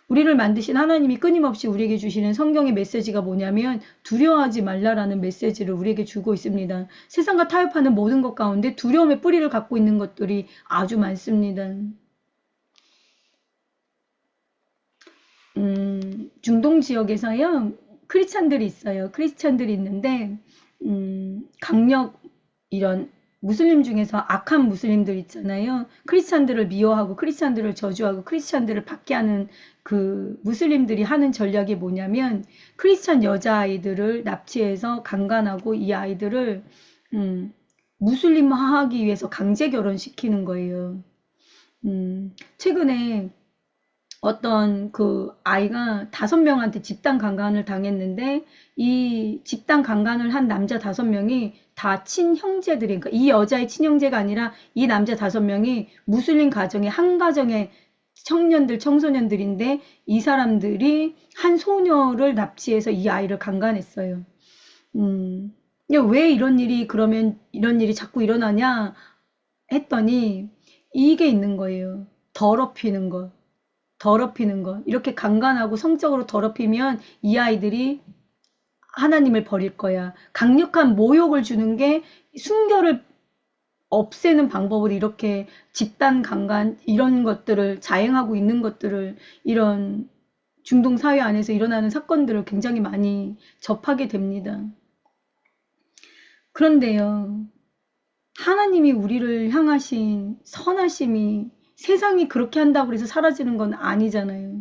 우리를 만드신 하나님이 끊임없이 우리에게 주시는 성경의 메시지가 뭐냐면, 두려워하지 말라라는 메시지를 우리에게 주고 있습니다. 세상과 타협하는 모든 것 가운데 두려움의 뿌리를 갖고 있는 것들이 아주 많습니다. 중동 지역에서요, 크리스찬들이 있어요. 크리스찬들이 있는데 강력, 이런 무슬림 중에서 악한 무슬림들 있잖아요. 크리스찬들을 미워하고 크리스찬들을 저주하고 크리스찬들을 박해하는 그 무슬림들이 하는 전략이 뭐냐면, 크리스찬 여자아이들을 납치해서 강간하고 이 아이들을 무슬림화하기 위해서 강제 결혼시키는 거예요. 최근에 어떤 그 아이가 5명한테 집단 강간을 당했는데, 이 집단 강간을 한 남자 5명이 다 친형제들이, 그러니까 이 여자의 친형제가 아니라 이 남자 5명이 무슬림 가정의 한 가정의 청소년들인데, 이 사람들이 한 소녀를 납치해서 이 아이를 강간했어요. 왜 이런 일이 자꾸 일어나냐 했더니 이게 있는 거예요. 더럽히는 것. 이렇게 강간하고 성적으로 더럽히면 이 아이들이 하나님을 버릴 거야. 강력한 모욕을 주는 게 순결을 없애는 방법을, 이렇게 집단 강간 이런 것들을 자행하고 있는 것들을, 이런 중동 사회 안에서 일어나는 사건들을 굉장히 많이 접하게 됩니다. 그런데요, 하나님이 우리를 향하신 선하심이 세상이 그렇게 한다고 해서 사라지는 건 아니잖아요.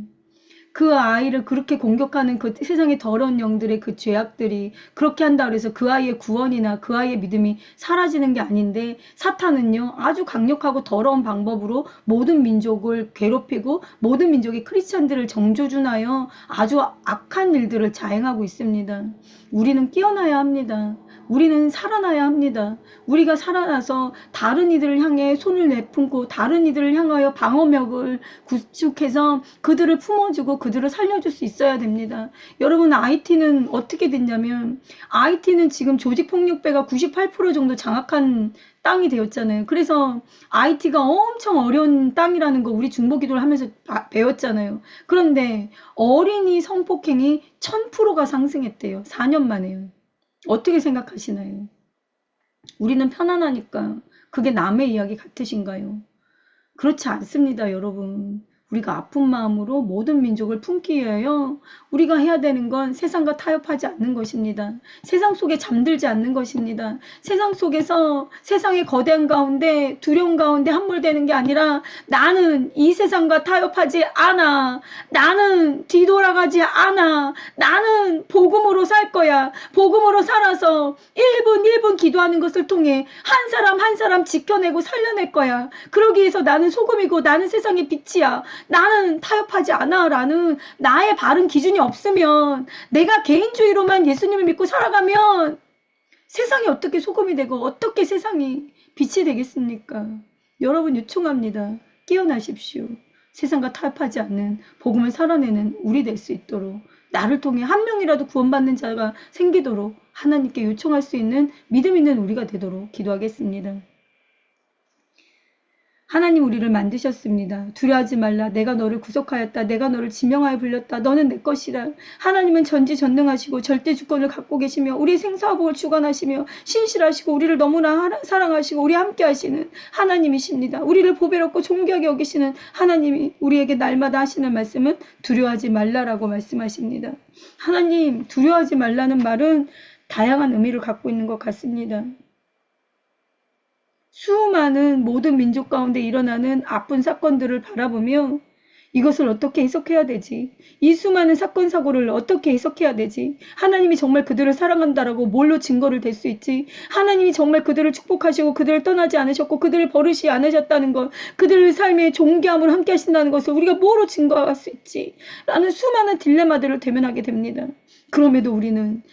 그 아이를 그렇게 공격하는 그 세상의 더러운 영들의 그 죄악들이 그렇게 한다고 해서 그 아이의 구원이나 그 아이의 믿음이 사라지는 게 아닌데, 사탄은요, 아주 강력하고 더러운 방법으로 모든 민족을 괴롭히고 모든 민족의 크리스찬들을 정조준하여 아주 악한 일들을 자행하고 있습니다. 우리는 깨어나야 합니다. 우리는 살아나야 합니다. 우리가 살아나서 다른 이들을 향해 손을 내품고 다른 이들을 향하여 방어벽을 구축해서 그들을 품어주고 그들을 살려줄 수 있어야 됩니다. 여러분, IT는 어떻게 됐냐면, IT는 지금 조직폭력배가 98% 정도 장악한 땅이 되었잖아요. 그래서 IT가 엄청 어려운 땅이라는 거 우리 중보기도를 하면서 배웠잖아요. 그런데 어린이 성폭행이 1000%가 상승했대요. 4년 만에요. 어떻게 생각하시나요? 우리는 편안하니까 그게 남의 이야기 같으신가요? 그렇지 않습니다, 여러분. 우리가 아픈 마음으로 모든 민족을 품기 위하여 우리가 해야 되는 건 세상과 타협하지 않는 것입니다. 세상 속에 잠들지 않는 것입니다. 세상 속에서 세상의 거대한 가운데, 두려움 가운데 함몰되는 게 아니라, 나는 이 세상과 타협하지 않아. 나는 뒤돌아가지 않아. 나는 복음으로 살 거야. 복음으로 살아서 1분 기도하는 것을 통해 한 사람 한 사람 지켜내고 살려낼 거야. 그러기 위해서 나는 소금이고 나는 세상의 빛이야. 나는 타협하지 않아 라는 나의 바른 기준이 없으면, 내가 개인주의로만 예수님을 믿고 살아가면 세상이 어떻게 소금이 되고 어떻게 세상이 빛이 되겠습니까? 여러분, 요청합니다. 깨어나십시오. 세상과 타협하지 않는 복음을 살아내는 우리 될 수 있도록, 나를 통해 한 명이라도 구원받는 자가 생기도록 하나님께 요청할 수 있는 믿음 있는 우리가 되도록 기도하겠습니다. 하나님 우리를 만드셨습니다. 두려워하지 말라. 내가 너를 구속하였다. 내가 너를 지명하여 불렸다. 너는 내 것이다. 하나님은 전지전능하시고 절대 주권을 갖고 계시며 우리의 생사복을 주관하시며 신실하시고 우리를 너무나 사랑하시고 우리 함께 하시는 하나님이십니다. 우리를 보배롭고 존귀하게 여기시는 하나님이 우리에게 날마다 하시는 말씀은 두려워하지 말라라고 말씀하십니다. 하나님 두려워하지 말라는 말은 다양한 의미를 갖고 있는 것 같습니다. 수많은 모든 민족 가운데 일어나는 아픈 사건들을 바라보며 이것을 어떻게 해석해야 되지? 이 수많은 사건 사고를 어떻게 해석해야 되지? 하나님이 정말 그들을 사랑한다라고 뭘로 증거를 댈 수 있지? 하나님이 정말 그들을 축복하시고 그들을 떠나지 않으셨고 그들을 버리지 않으셨다는 것, 그들의 삶의 존귀함을 함께 하신다는 것을 우리가 뭐로 증거할 수 있지? 라는 수많은 딜레마들을 대면하게 됩니다. 그럼에도 우리는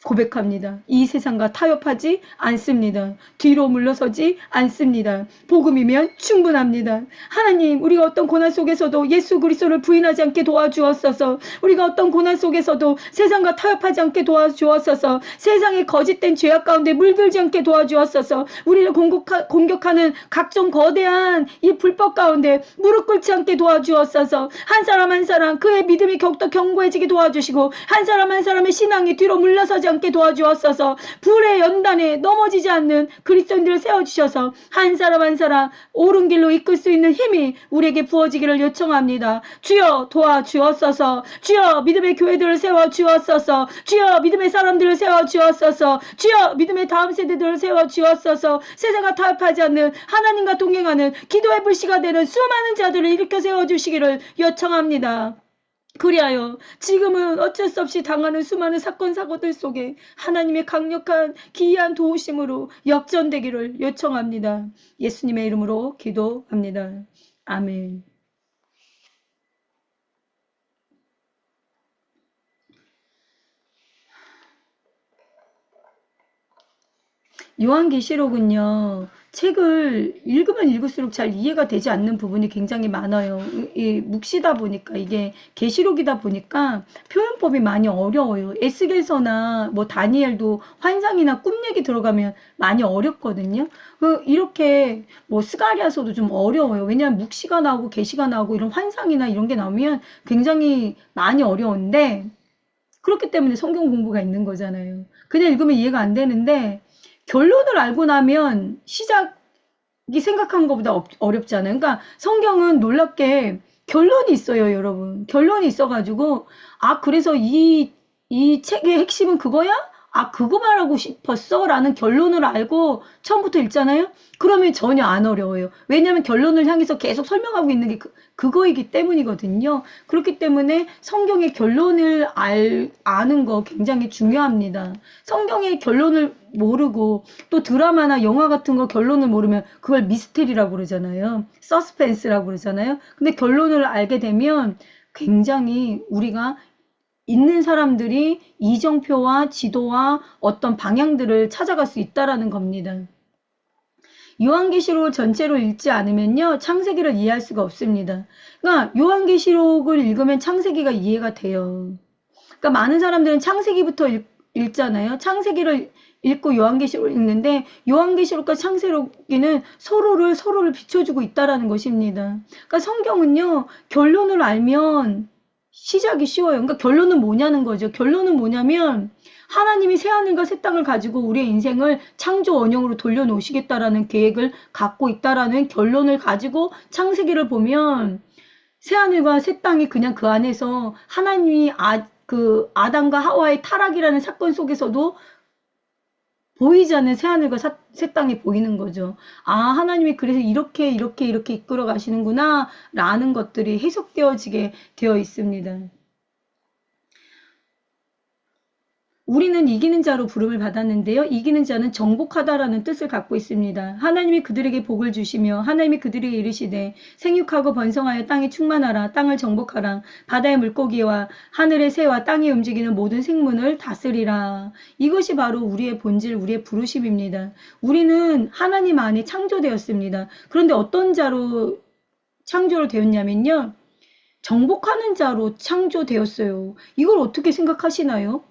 고백합니다. 이 세상과 타협하지 않습니다. 뒤로 물러서지 않습니다. 복음이면 충분합니다. 하나님, 우리가 어떤 고난 속에서도 예수 그리스도를 부인하지 않게 도와주었소서. 우리가 어떤 고난 속에서도 세상과 타협하지 않게 도와주었소서. 세상의 거짓된 죄악 가운데 물들지 않게 도와주었소서. 우리를 공격하는 각종 거대한 이 불법 가운데 무릎 꿇지 않게 도와주었소서. 한 사람 한 사람 그의 믿음이 더욱더 견고해지게 도와주시고 한 사람 한 사람의 신앙이 뒤로 물러서지 않게 도와주었소서. 불의 연단에 넘어지지 않는 그리스도인들을 세워주셔서 한 사람 한 사람 옳은 길로 이끌 수 있는 힘이 우리에게 부어지기를 요청합니다. 주여 도와주옵소서. 주여 믿음의 교회들을 세워주옵소서. 주여 믿음의 사람들을 세워주옵소서. 주여 믿음의 다음 세대들을 세워주옵소서. 세상과 타협하지 않는 하나님과 동행하는 기도의 불씨가 되는 수많은 자들을 일으켜 세워주시기를 요청합니다. 그리하여 지금은 어쩔 수 없이 당하는 수많은 사건 사고들 속에 하나님의 강력한 기이한 도우심으로 역전되기를 요청합니다. 예수님의 이름으로 기도합니다. 아멘. 요한계시록은요. 책을 읽으면 읽을수록 잘 이해가 되지 않는 부분이 굉장히 많아요. 묵시다 보니까 이게 계시록이다 보니까 표현법이 많이 어려워요. 에스겔서나 뭐 다니엘도 환상이나 꿈 얘기 들어가면 많이 어렵거든요. 이렇게 뭐 스가랴서도 좀 어려워요. 왜냐하면 묵시가 나오고 계시가 나오고 이런 환상이나 이런 게 나오면 굉장히 많이 어려운데 그렇기 때문에 성경 공부가 있는 거잖아요. 그냥 읽으면 이해가 안 되는데 결론을 알고 나면 시작이 생각한 것보다 어렵잖아요. 그러니까 성경은 놀랍게 결론이 있어요, 여러분. 결론이 있어가지고, 아, 그래서 이 책의 핵심은 그거야? 아, 그거 말하고 싶었어? 라는 결론을 알고 처음부터 읽잖아요? 그러면 전혀 안 어려워요. 왜냐하면 결론을 향해서 계속 설명하고 있는 게 그거이기 때문이거든요. 그렇기 때문에 성경의 결론을 아는 거 굉장히 중요합니다. 성경의 결론을 모르고 또 드라마나 영화 같은 거 결론을 모르면 그걸 미스테리라고 그러잖아요. 서스펜스라고 그러잖아요. 근데 결론을 알게 되면 굉장히 우리가 있는 사람들이 이정표와 지도와 어떤 방향들을 찾아갈 수 있다라는 겁니다. 요한계시록을 전체로 읽지 않으면요. 창세기를 이해할 수가 없습니다. 그러니까 요한계시록을 읽으면 창세기가 이해가 돼요. 그러니까 많은 사람들은 창세기부터 읽잖아요. 창세기를 읽고 요한계시록을 읽는데 요한계시록과 창세기는 서로를 비춰주고 있다라는 것입니다. 그러니까 성경은요. 결론을 알면 시작이 쉬워요. 그러니까 결론은 뭐냐는 거죠. 결론은 뭐냐면 하나님이 새하늘과 새 땅을 가지고 우리의 인생을 창조 원형으로 돌려놓으시겠다라는 계획을 갖고 있다라는 결론을 가지고 창세기를 보면 새하늘과 새 땅이 그냥 그 안에서 하나님이 아담과 하와의 타락이라는 사건 속에서도 보이지 않는 새하늘과 새 땅이 보이는 거죠. 아, 하나님이 그래서 이렇게 이끌어 가시는구나 라는 것들이 해석되어지게 되어 있습니다. 우리는 이기는 자로 부름을 받았는데요. 이기는 자는 정복하다라는 뜻을 갖고 있습니다. 하나님이 그들에게 복을 주시며 하나님이 그들에게 이르시되 생육하고 번성하여 땅에 충만하라. 땅을 정복하라. 바다의 물고기와 하늘의 새와 땅에 움직이는 모든 생물을 다스리라. 이것이 바로 우리의 본질, 우리의 부르심입니다. 우리는 하나님 안에 창조되었습니다. 그런데 어떤 자로 창조를 되었냐면요. 정복하는 자로 창조되었어요. 이걸 어떻게 생각하시나요?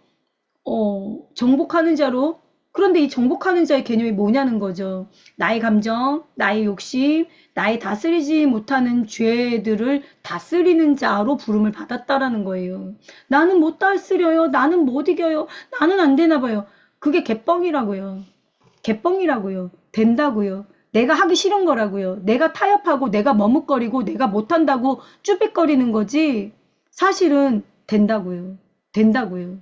정복하는 자로 그런데 이 정복하는 자의 개념이 뭐냐는 거죠. 나의 감정, 나의 욕심, 나의 다스리지 못하는 죄들을 다스리는 자로 부름을 받았다라는 거예요. 나는 못 다스려요. 나는 못 이겨요. 나는 안 되나 봐요. 그게 개뻥이라고요. 개뻥이라고요. 된다고요. 내가 하기 싫은 거라고요. 내가 타협하고 내가 머뭇거리고 내가 못한다고 쭈뼛거리는 거지 사실은 된다고요. 된다고요.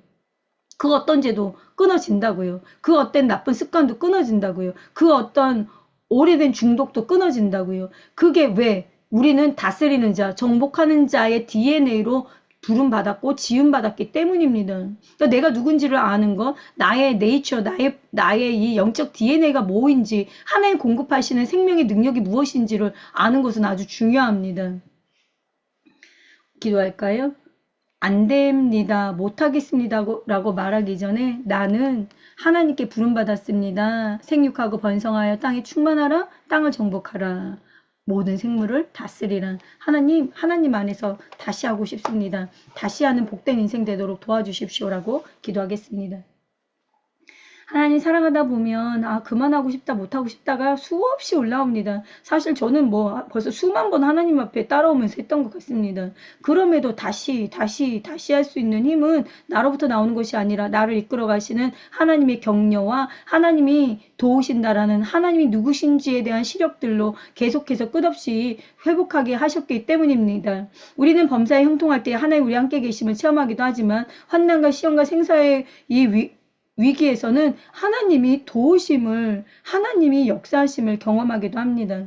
그 어떤 죄도 끊어진다고요. 그 어떤 나쁜 습관도 끊어진다고요. 그 어떤 오래된 중독도 끊어진다고요. 그게 왜 우리는 다스리는 자, 정복하는 자의 DNA로 부름받았고 지음받았기 때문입니다. 그러니까 내가 누군지를 아는 것, 나의 네이처, 나의 이 영적 DNA가 뭐인지, 하나님 공급하시는 생명의 능력이 무엇인지를 아는 것은 아주 중요합니다. 기도할까요? 안 됩니다. 못하겠습니다. 라고 말하기 전에 나는 하나님께 부름받았습니다. 생육하고 번성하여 땅에 충만하라. 땅을 정복하라. 모든 생물을 다스리라. 하나님 안에서 다시 하고 싶습니다. 다시 하는 복된 인생 되도록 도와주십시오라고 기도하겠습니다. 하나님 사랑하다 보면 그만하고 싶다 못하고 싶다가 수없이 올라옵니다. 사실 저는 벌써 수만 번 하나님 앞에 따라오면서 했던 것 같습니다. 그럼에도 다시 할 수 있는 힘은 나로부터 나오는 것이 아니라 나를 이끌어 가시는 하나님의 격려와 하나님이 도우신다라는 하나님이 누구신지에 대한 시력들로 계속해서 끝없이 회복하게 하셨기 때문입니다. 우리는 범사에 형통할 때 하나님 우리 함께 계심을 체험하기도 하지만 환난과 시험과 생사의 이 위기에서는 하나님이 도우심을, 하나님이 역사하심을 경험하기도 합니다.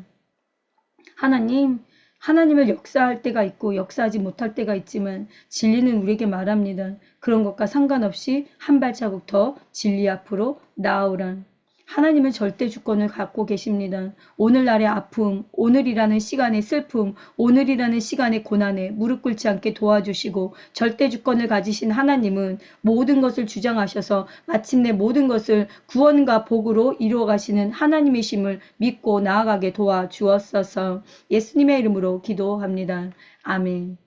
하나님을 역사할 때가 있고 역사하지 못할 때가 있지만 진리는 우리에게 말합니다. 그런 것과 상관없이 한 발자국 더 진리 앞으로 나아오라. 하나님은 절대 주권을 갖고 계십니다. 오늘날의 아픔, 오늘이라는 시간의 슬픔, 오늘이라는 시간의 고난에 무릎 꿇지 않게 도와주시고 절대 주권을 가지신 하나님은 모든 것을 주장하셔서 마침내 모든 것을 구원과 복으로 이루어 가시는 하나님이심을 믿고 나아가게 도와주었어서 예수님의 이름으로 기도합니다. 아멘.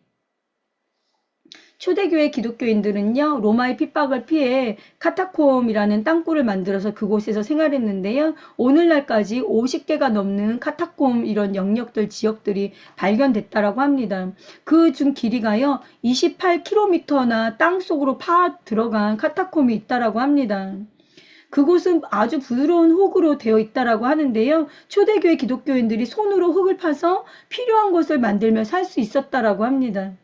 초대교회 기독교인들은요, 로마의 핍박을 피해 카타콤이라는 땅굴을 만들어서 그곳에서 생활했는데요, 오늘날까지 50개가 넘는 카타콤 이런 영역들, 지역들이 발견됐다라고 합니다. 그 중 길이가요, 28km나 땅 속으로 들어간 카타콤이 있다라고 합니다. 그곳은 아주 부드러운 흙으로 되어 있다라고 하는데요. 초대교회 기독교인들이 손으로 흙을 파서 필요한 것을 만들며 살 수 있었다라고 합니다.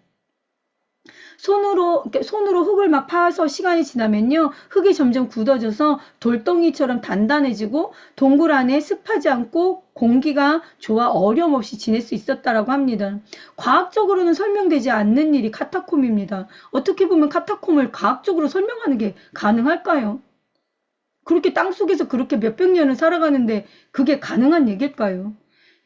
손으로 흙을 막 파서 시간이 지나면요. 흙이 점점 굳어져서 돌덩이처럼 단단해지고 동굴 안에 습하지 않고 공기가 좋아 어려움 없이 지낼 수 있었다라고 합니다. 과학적으로는 설명되지 않는 일이 카타콤입니다. 어떻게 보면 카타콤을 과학적으로 설명하는 게 가능할까요? 그렇게 땅속에서 그렇게 몇백 년을 살아가는데 그게 가능한 얘기일까요?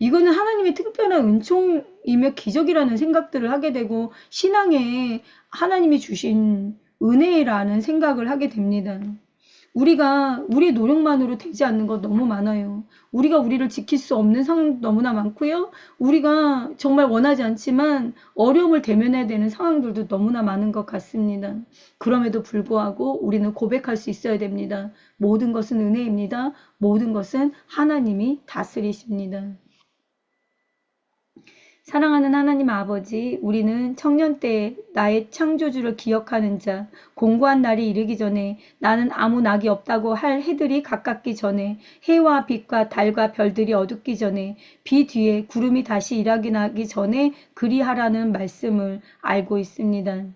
이거는 하나님의 특별한 은총이며 기적이라는 생각들을 하게 되고 신앙에 하나님이 주신 은혜라는 생각을 하게 됩니다. 우리의 노력만으로 되지 않는 것 너무 많아요. 우리가 우리를 지킬 수 없는 상황 너무나 많고요. 우리가 정말 원하지 않지만 어려움을 대면해야 되는 상황들도 너무나 많은 것 같습니다. 그럼에도 불구하고 우리는 고백할 수 있어야 됩니다. 모든 것은 은혜입니다. 모든 것은 하나님이 다스리십니다. 사랑하는 하나님 아버지, 우리는 청년 때 나의 창조주를 기억하는 자, 공고한 날이 이르기 전에 나는 아무 낙이 없다고 할 해들이 가깝기 전에 해와 빛과 달과 별들이 어둡기 전에 비 뒤에 구름이 다시 일하기 나기 전에 그리하라는 말씀을 알고 있습니다.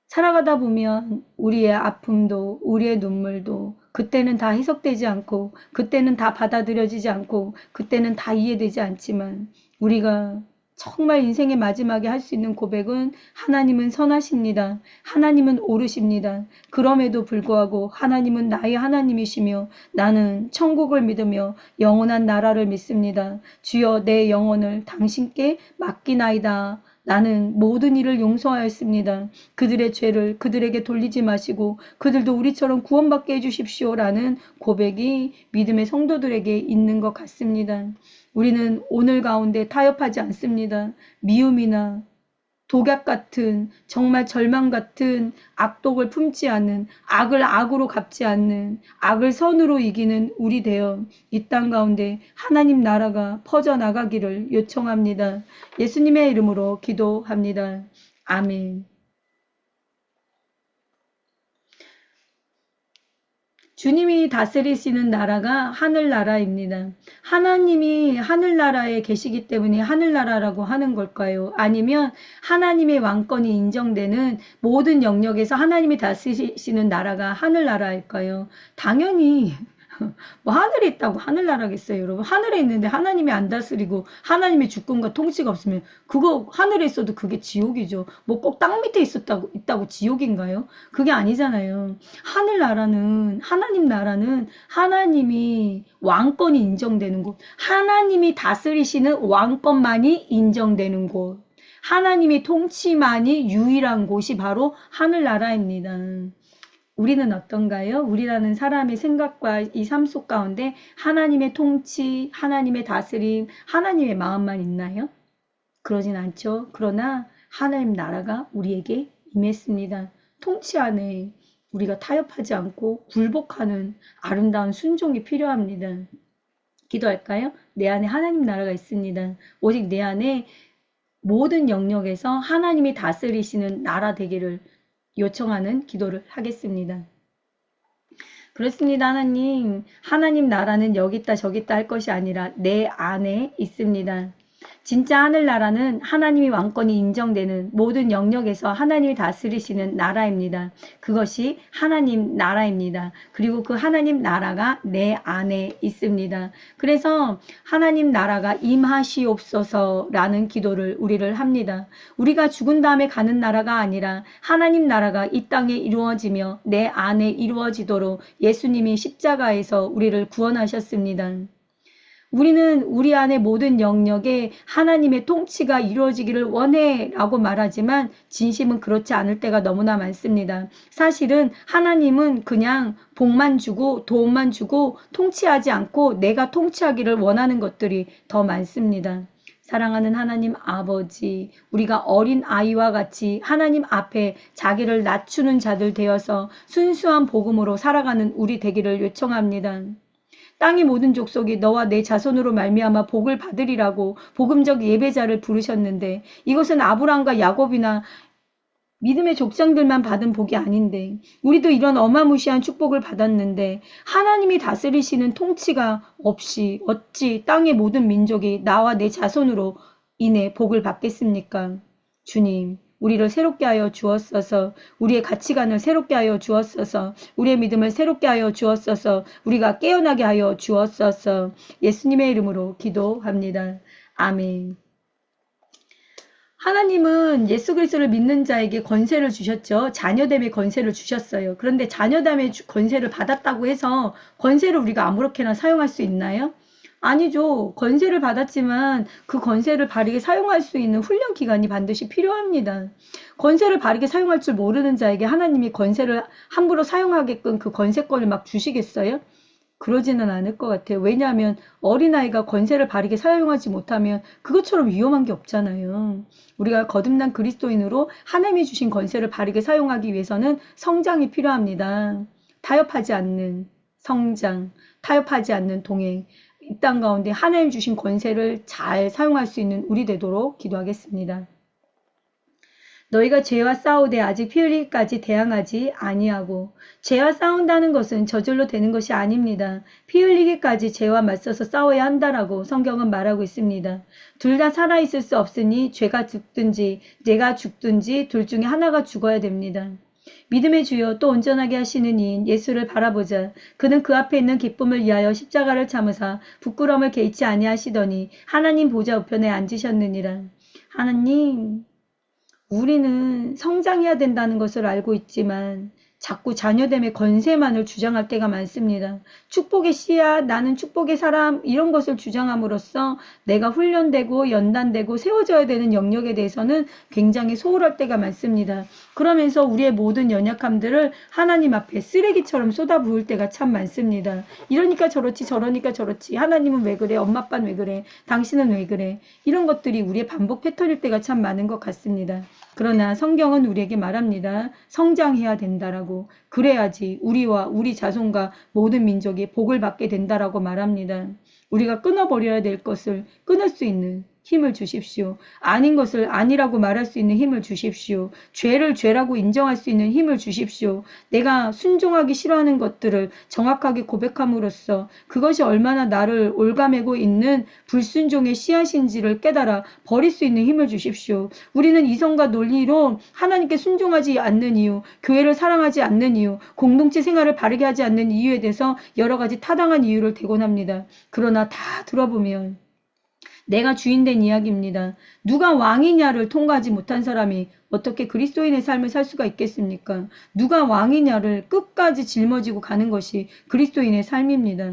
살아가다 보면 우리의 아픔도 우리의 눈물도 그때는 다 해석되지 않고 그때는 다 받아들여지지 않고 그때는 다 이해되지 않지만 우리가 정말 인생의 마지막에 할 수 있는 고백은 하나님은 선하십니다. 하나님은 옳으십니다. 그럼에도 불구하고 하나님은 나의 하나님이시며 나는 천국을 믿으며 영원한 나라를 믿습니다. 주여 내 영혼을 당신께 맡기나이다. 나는 모든 일을 용서하였습니다. 그들의 죄를 그들에게 돌리지 마시고 그들도 우리처럼 구원받게 해주십시오라는 고백이 믿음의 성도들에게 있는 것 같습니다. 우리는 오늘 가운데 타협하지 않습니다. 미움이나 독약 같은 정말 절망 같은 악독을 품지 않는 악을 악으로 갚지 않는 악을 선으로 이기는 우리 되어 이 땅 가운데 하나님 나라가 퍼져나가기를 요청합니다. 예수님의 이름으로 기도합니다. 아멘. 주님이 다스리시는 나라가 하늘나라입니다. 하나님이 하늘나라에 계시기 때문에 하늘나라라고 하는 걸까요? 아니면 하나님의 왕권이 인정되는 모든 영역에서 하나님이 다스리시는 나라가 하늘나라일까요? 당연히 뭐 하늘에 있다고 하늘나라겠어요, 여러분. 하늘에 있는데 하나님이 안 다스리고 하나님의 주권과 통치가 없으면 그거 하늘에 있어도 그게 지옥이죠. 뭐 꼭 땅 밑에 있다고 지옥인가요? 그게 아니잖아요. 하늘나라는 하나님 나라는 하나님이 왕권이 인정되는 곳, 하나님이 다스리시는 왕권만이 인정되는 곳, 하나님이 통치만이 유일한 곳이 바로 하늘나라입니다. 우리는 어떤가요? 우리라는 사람의 생각과 이 삶 속 가운데 하나님의 통치, 하나님의 다스림, 하나님의 마음만 있나요? 그러진 않죠. 그러나 하나님 나라가 우리에게 임했습니다. 통치 안에 우리가 타협하지 않고 굴복하는 아름다운 순종이 필요합니다. 기도할까요? 내 안에 하나님 나라가 있습니다. 오직 내 안에 모든 영역에서 하나님이 다스리시는 나라 되기를 요청하는 기도를 하겠습니다. 그렇습니다. 하나님 나라는 여기 있다 저기 있다 할 것이 아니라 내 안에 있습니다. 진짜 하늘나라는 하나님이 왕권이 인정되는 모든 영역에서 하나님이 다스리시는 나라입니다. 그것이 하나님 나라입니다. 그리고 그 하나님 나라가 내 안에 있습니다. 그래서 하나님 나라가 임하시옵소서라는 기도를 우리를 합니다. 우리가 죽은 다음에 가는 나라가 아니라 하나님 나라가 이 땅에 이루어지며 내 안에 이루어지도록 예수님이 십자가에서 우리를 구원하셨습니다. 우리는 우리 안의 모든 영역에 하나님의 통치가 이루어지기를 원해 라고 말하지만 진심은 그렇지 않을 때가 너무나 많습니다. 사실은 하나님은 그냥 복만 주고 도움만 주고 통치하지 않고 내가 통치하기를 원하는 것들이 더 많습니다. 사랑하는 하나님 아버지, 우리가 어린 아이와 같이 하나님 앞에 자기를 낮추는 자들 되어서 순수한 복음으로 살아가는 우리 되기를 요청합니다. 땅의 모든 족속이 너와 내 자손으로 말미암아 복을 받으리라고 복음적 예배자를 부르셨는데 이것은 아브라함과 야곱이나 믿음의 족장들만 받은 복이 아닌데 우리도 이런 어마무시한 축복을 받았는데 하나님이 다스리시는 통치가 없이 어찌 땅의 모든 민족이 나와 내 자손으로 인해 복을 받겠습니까? 주님, 우리를 새롭게 하여 주었소서. 우리의 가치관을 새롭게 하여 주었소서. 우리의 믿음을 새롭게 하여 주었소서. 우리가 깨어나게 하여 주었소서. 예수님의 이름으로 기도합니다. 아멘. 하나님은 예수 그리스도를 믿는 자에게 권세를 주셨죠. 자녀됨의 권세를 주셨어요. 그런데 자녀됨의 권세를 받았다고 해서 권세를 우리가 아무렇게나 사용할 수 있나요? 아니죠. 권세를 받았지만 그 권세를 바르게 사용할 수 있는 훈련 기간이 반드시 필요합니다. 권세를 바르게 사용할 줄 모르는 자에게 하나님이 권세를 함부로 사용하게끔 그 권세권을 막 주시겠어요? 그러지는 않을 것 같아요. 왜냐하면 어린아이가 권세를 바르게 사용하지 못하면 그것처럼 위험한 게 없잖아요. 우리가 거듭난 그리스도인으로 하나님이 주신 권세를 바르게 사용하기 위해서는 성장이 필요합니다. 타협하지 않는 성장, 타협하지 않는 동행, 이 땅 가운데 하나님 주신 권세를 잘 사용할 수 있는 우리 되도록 기도하겠습니다. 너희가 죄와 싸우되 아직 피 흘리기까지 대항하지 아니하고 죄와 싸운다는 것은 저절로 되는 것이 아닙니다. 피 흘리기까지 죄와 맞서서 싸워야 한다라고 성경은 말하고 있습니다. 둘 다 살아있을 수 없으니 죄가 죽든지 내가 죽든지 둘 중에 하나가 죽어야 됩니다. 믿음의 주여 또 온전하게 하시는 이인 예수를 바라보자. 그는 그 앞에 있는 기쁨을 위하여 십자가를 참으사 부끄러움을 개의치 아니하시더니 하나님 보좌 우편에 앉으셨느니라. 하나님, 우리는 성장해야 된다는 것을 알고 있지만 자꾸 자녀됨의 권세만을 주장할 때가 많습니다. 축복의 씨앗, 나는 축복의 사람 이런 것을 주장함으로써 내가 훈련되고 연단되고 세워져야 되는 영역에 대해서는 굉장히 소홀할 때가 많습니다. 그러면서 우리의 모든 연약함들을 하나님 앞에 쓰레기처럼 쏟아부을 때가 참 많습니다. 이러니까 저렇지 저러니까 저렇지 하나님은 왜 그래 엄마 아빠는 왜 그래 당신은 왜 그래 이런 것들이 우리의 반복 패턴일 때가 참 많은 것 같습니다. 그러나 성경은 우리에게 말합니다. 성장해야 된다라고. 그래야지 우리와 우리 자손과 모든 민족이 복을 받게 된다라고 말합니다. 우리가 끊어버려야 될 것을 끊을 수 있는 힘을 주십시오. 아닌 것을 아니라고 말할 수 있는 힘을 주십시오. 죄를 죄라고 인정할 수 있는 힘을 주십시오. 내가 순종하기 싫어하는 것들을 정확하게 고백함으로써 그것이 얼마나 나를 올가매고 있는 불순종의 씨앗인지를 깨달아 버릴 수 있는 힘을 주십시오. 우리는 이성과 논리로 하나님께 순종하지 않는 이유, 교회를 사랑하지 않는 이유, 공동체 생활을 바르게 하지 않는 이유에 대해서 여러 가지 타당한 이유를 대곤합니다. 그러나 다 들어보면 내가 주인된 이야기입니다. 누가 왕이냐를 통과하지 못한 사람이 어떻게 그리스도인의 삶을 살 수가 있겠습니까? 누가 왕이냐를 끝까지 짊어지고 가는 것이 그리스도인의 삶입니다.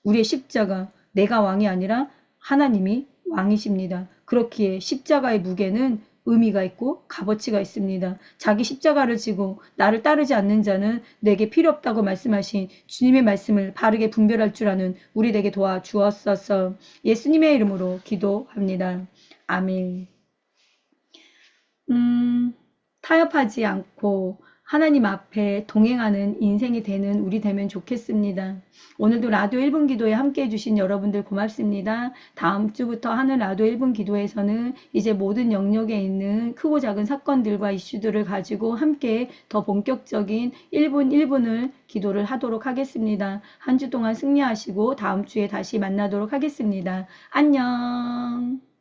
우리의 십자가, 내가 왕이 아니라 하나님이 왕이십니다. 그렇기에 십자가의 무게는 의미가 있고 값어치가 있습니다. 자기 십자가를 지고 나를 따르지 않는 자는 내게 필요 없다고 말씀하신 주님의 말씀을 바르게 분별할 줄 아는 우리에게 도와주었어서 예수님의 이름으로 기도합니다. 아멘. 타협하지 않고 하나님 앞에 동행하는 인생이 되는 우리 되면 좋겠습니다. 오늘도 라디오 1분 기도에 함께 해주신 여러분들 고맙습니다. 다음 주부터 하는 라디오 1분 기도에서는 이제 모든 영역에 있는 크고 작은 사건들과 이슈들을 가지고 함께 더 본격적인 1분 1분을 기도를 하도록 하겠습니다. 한 주 동안 승리하시고 다음 주에 다시 만나도록 하겠습니다. 안녕.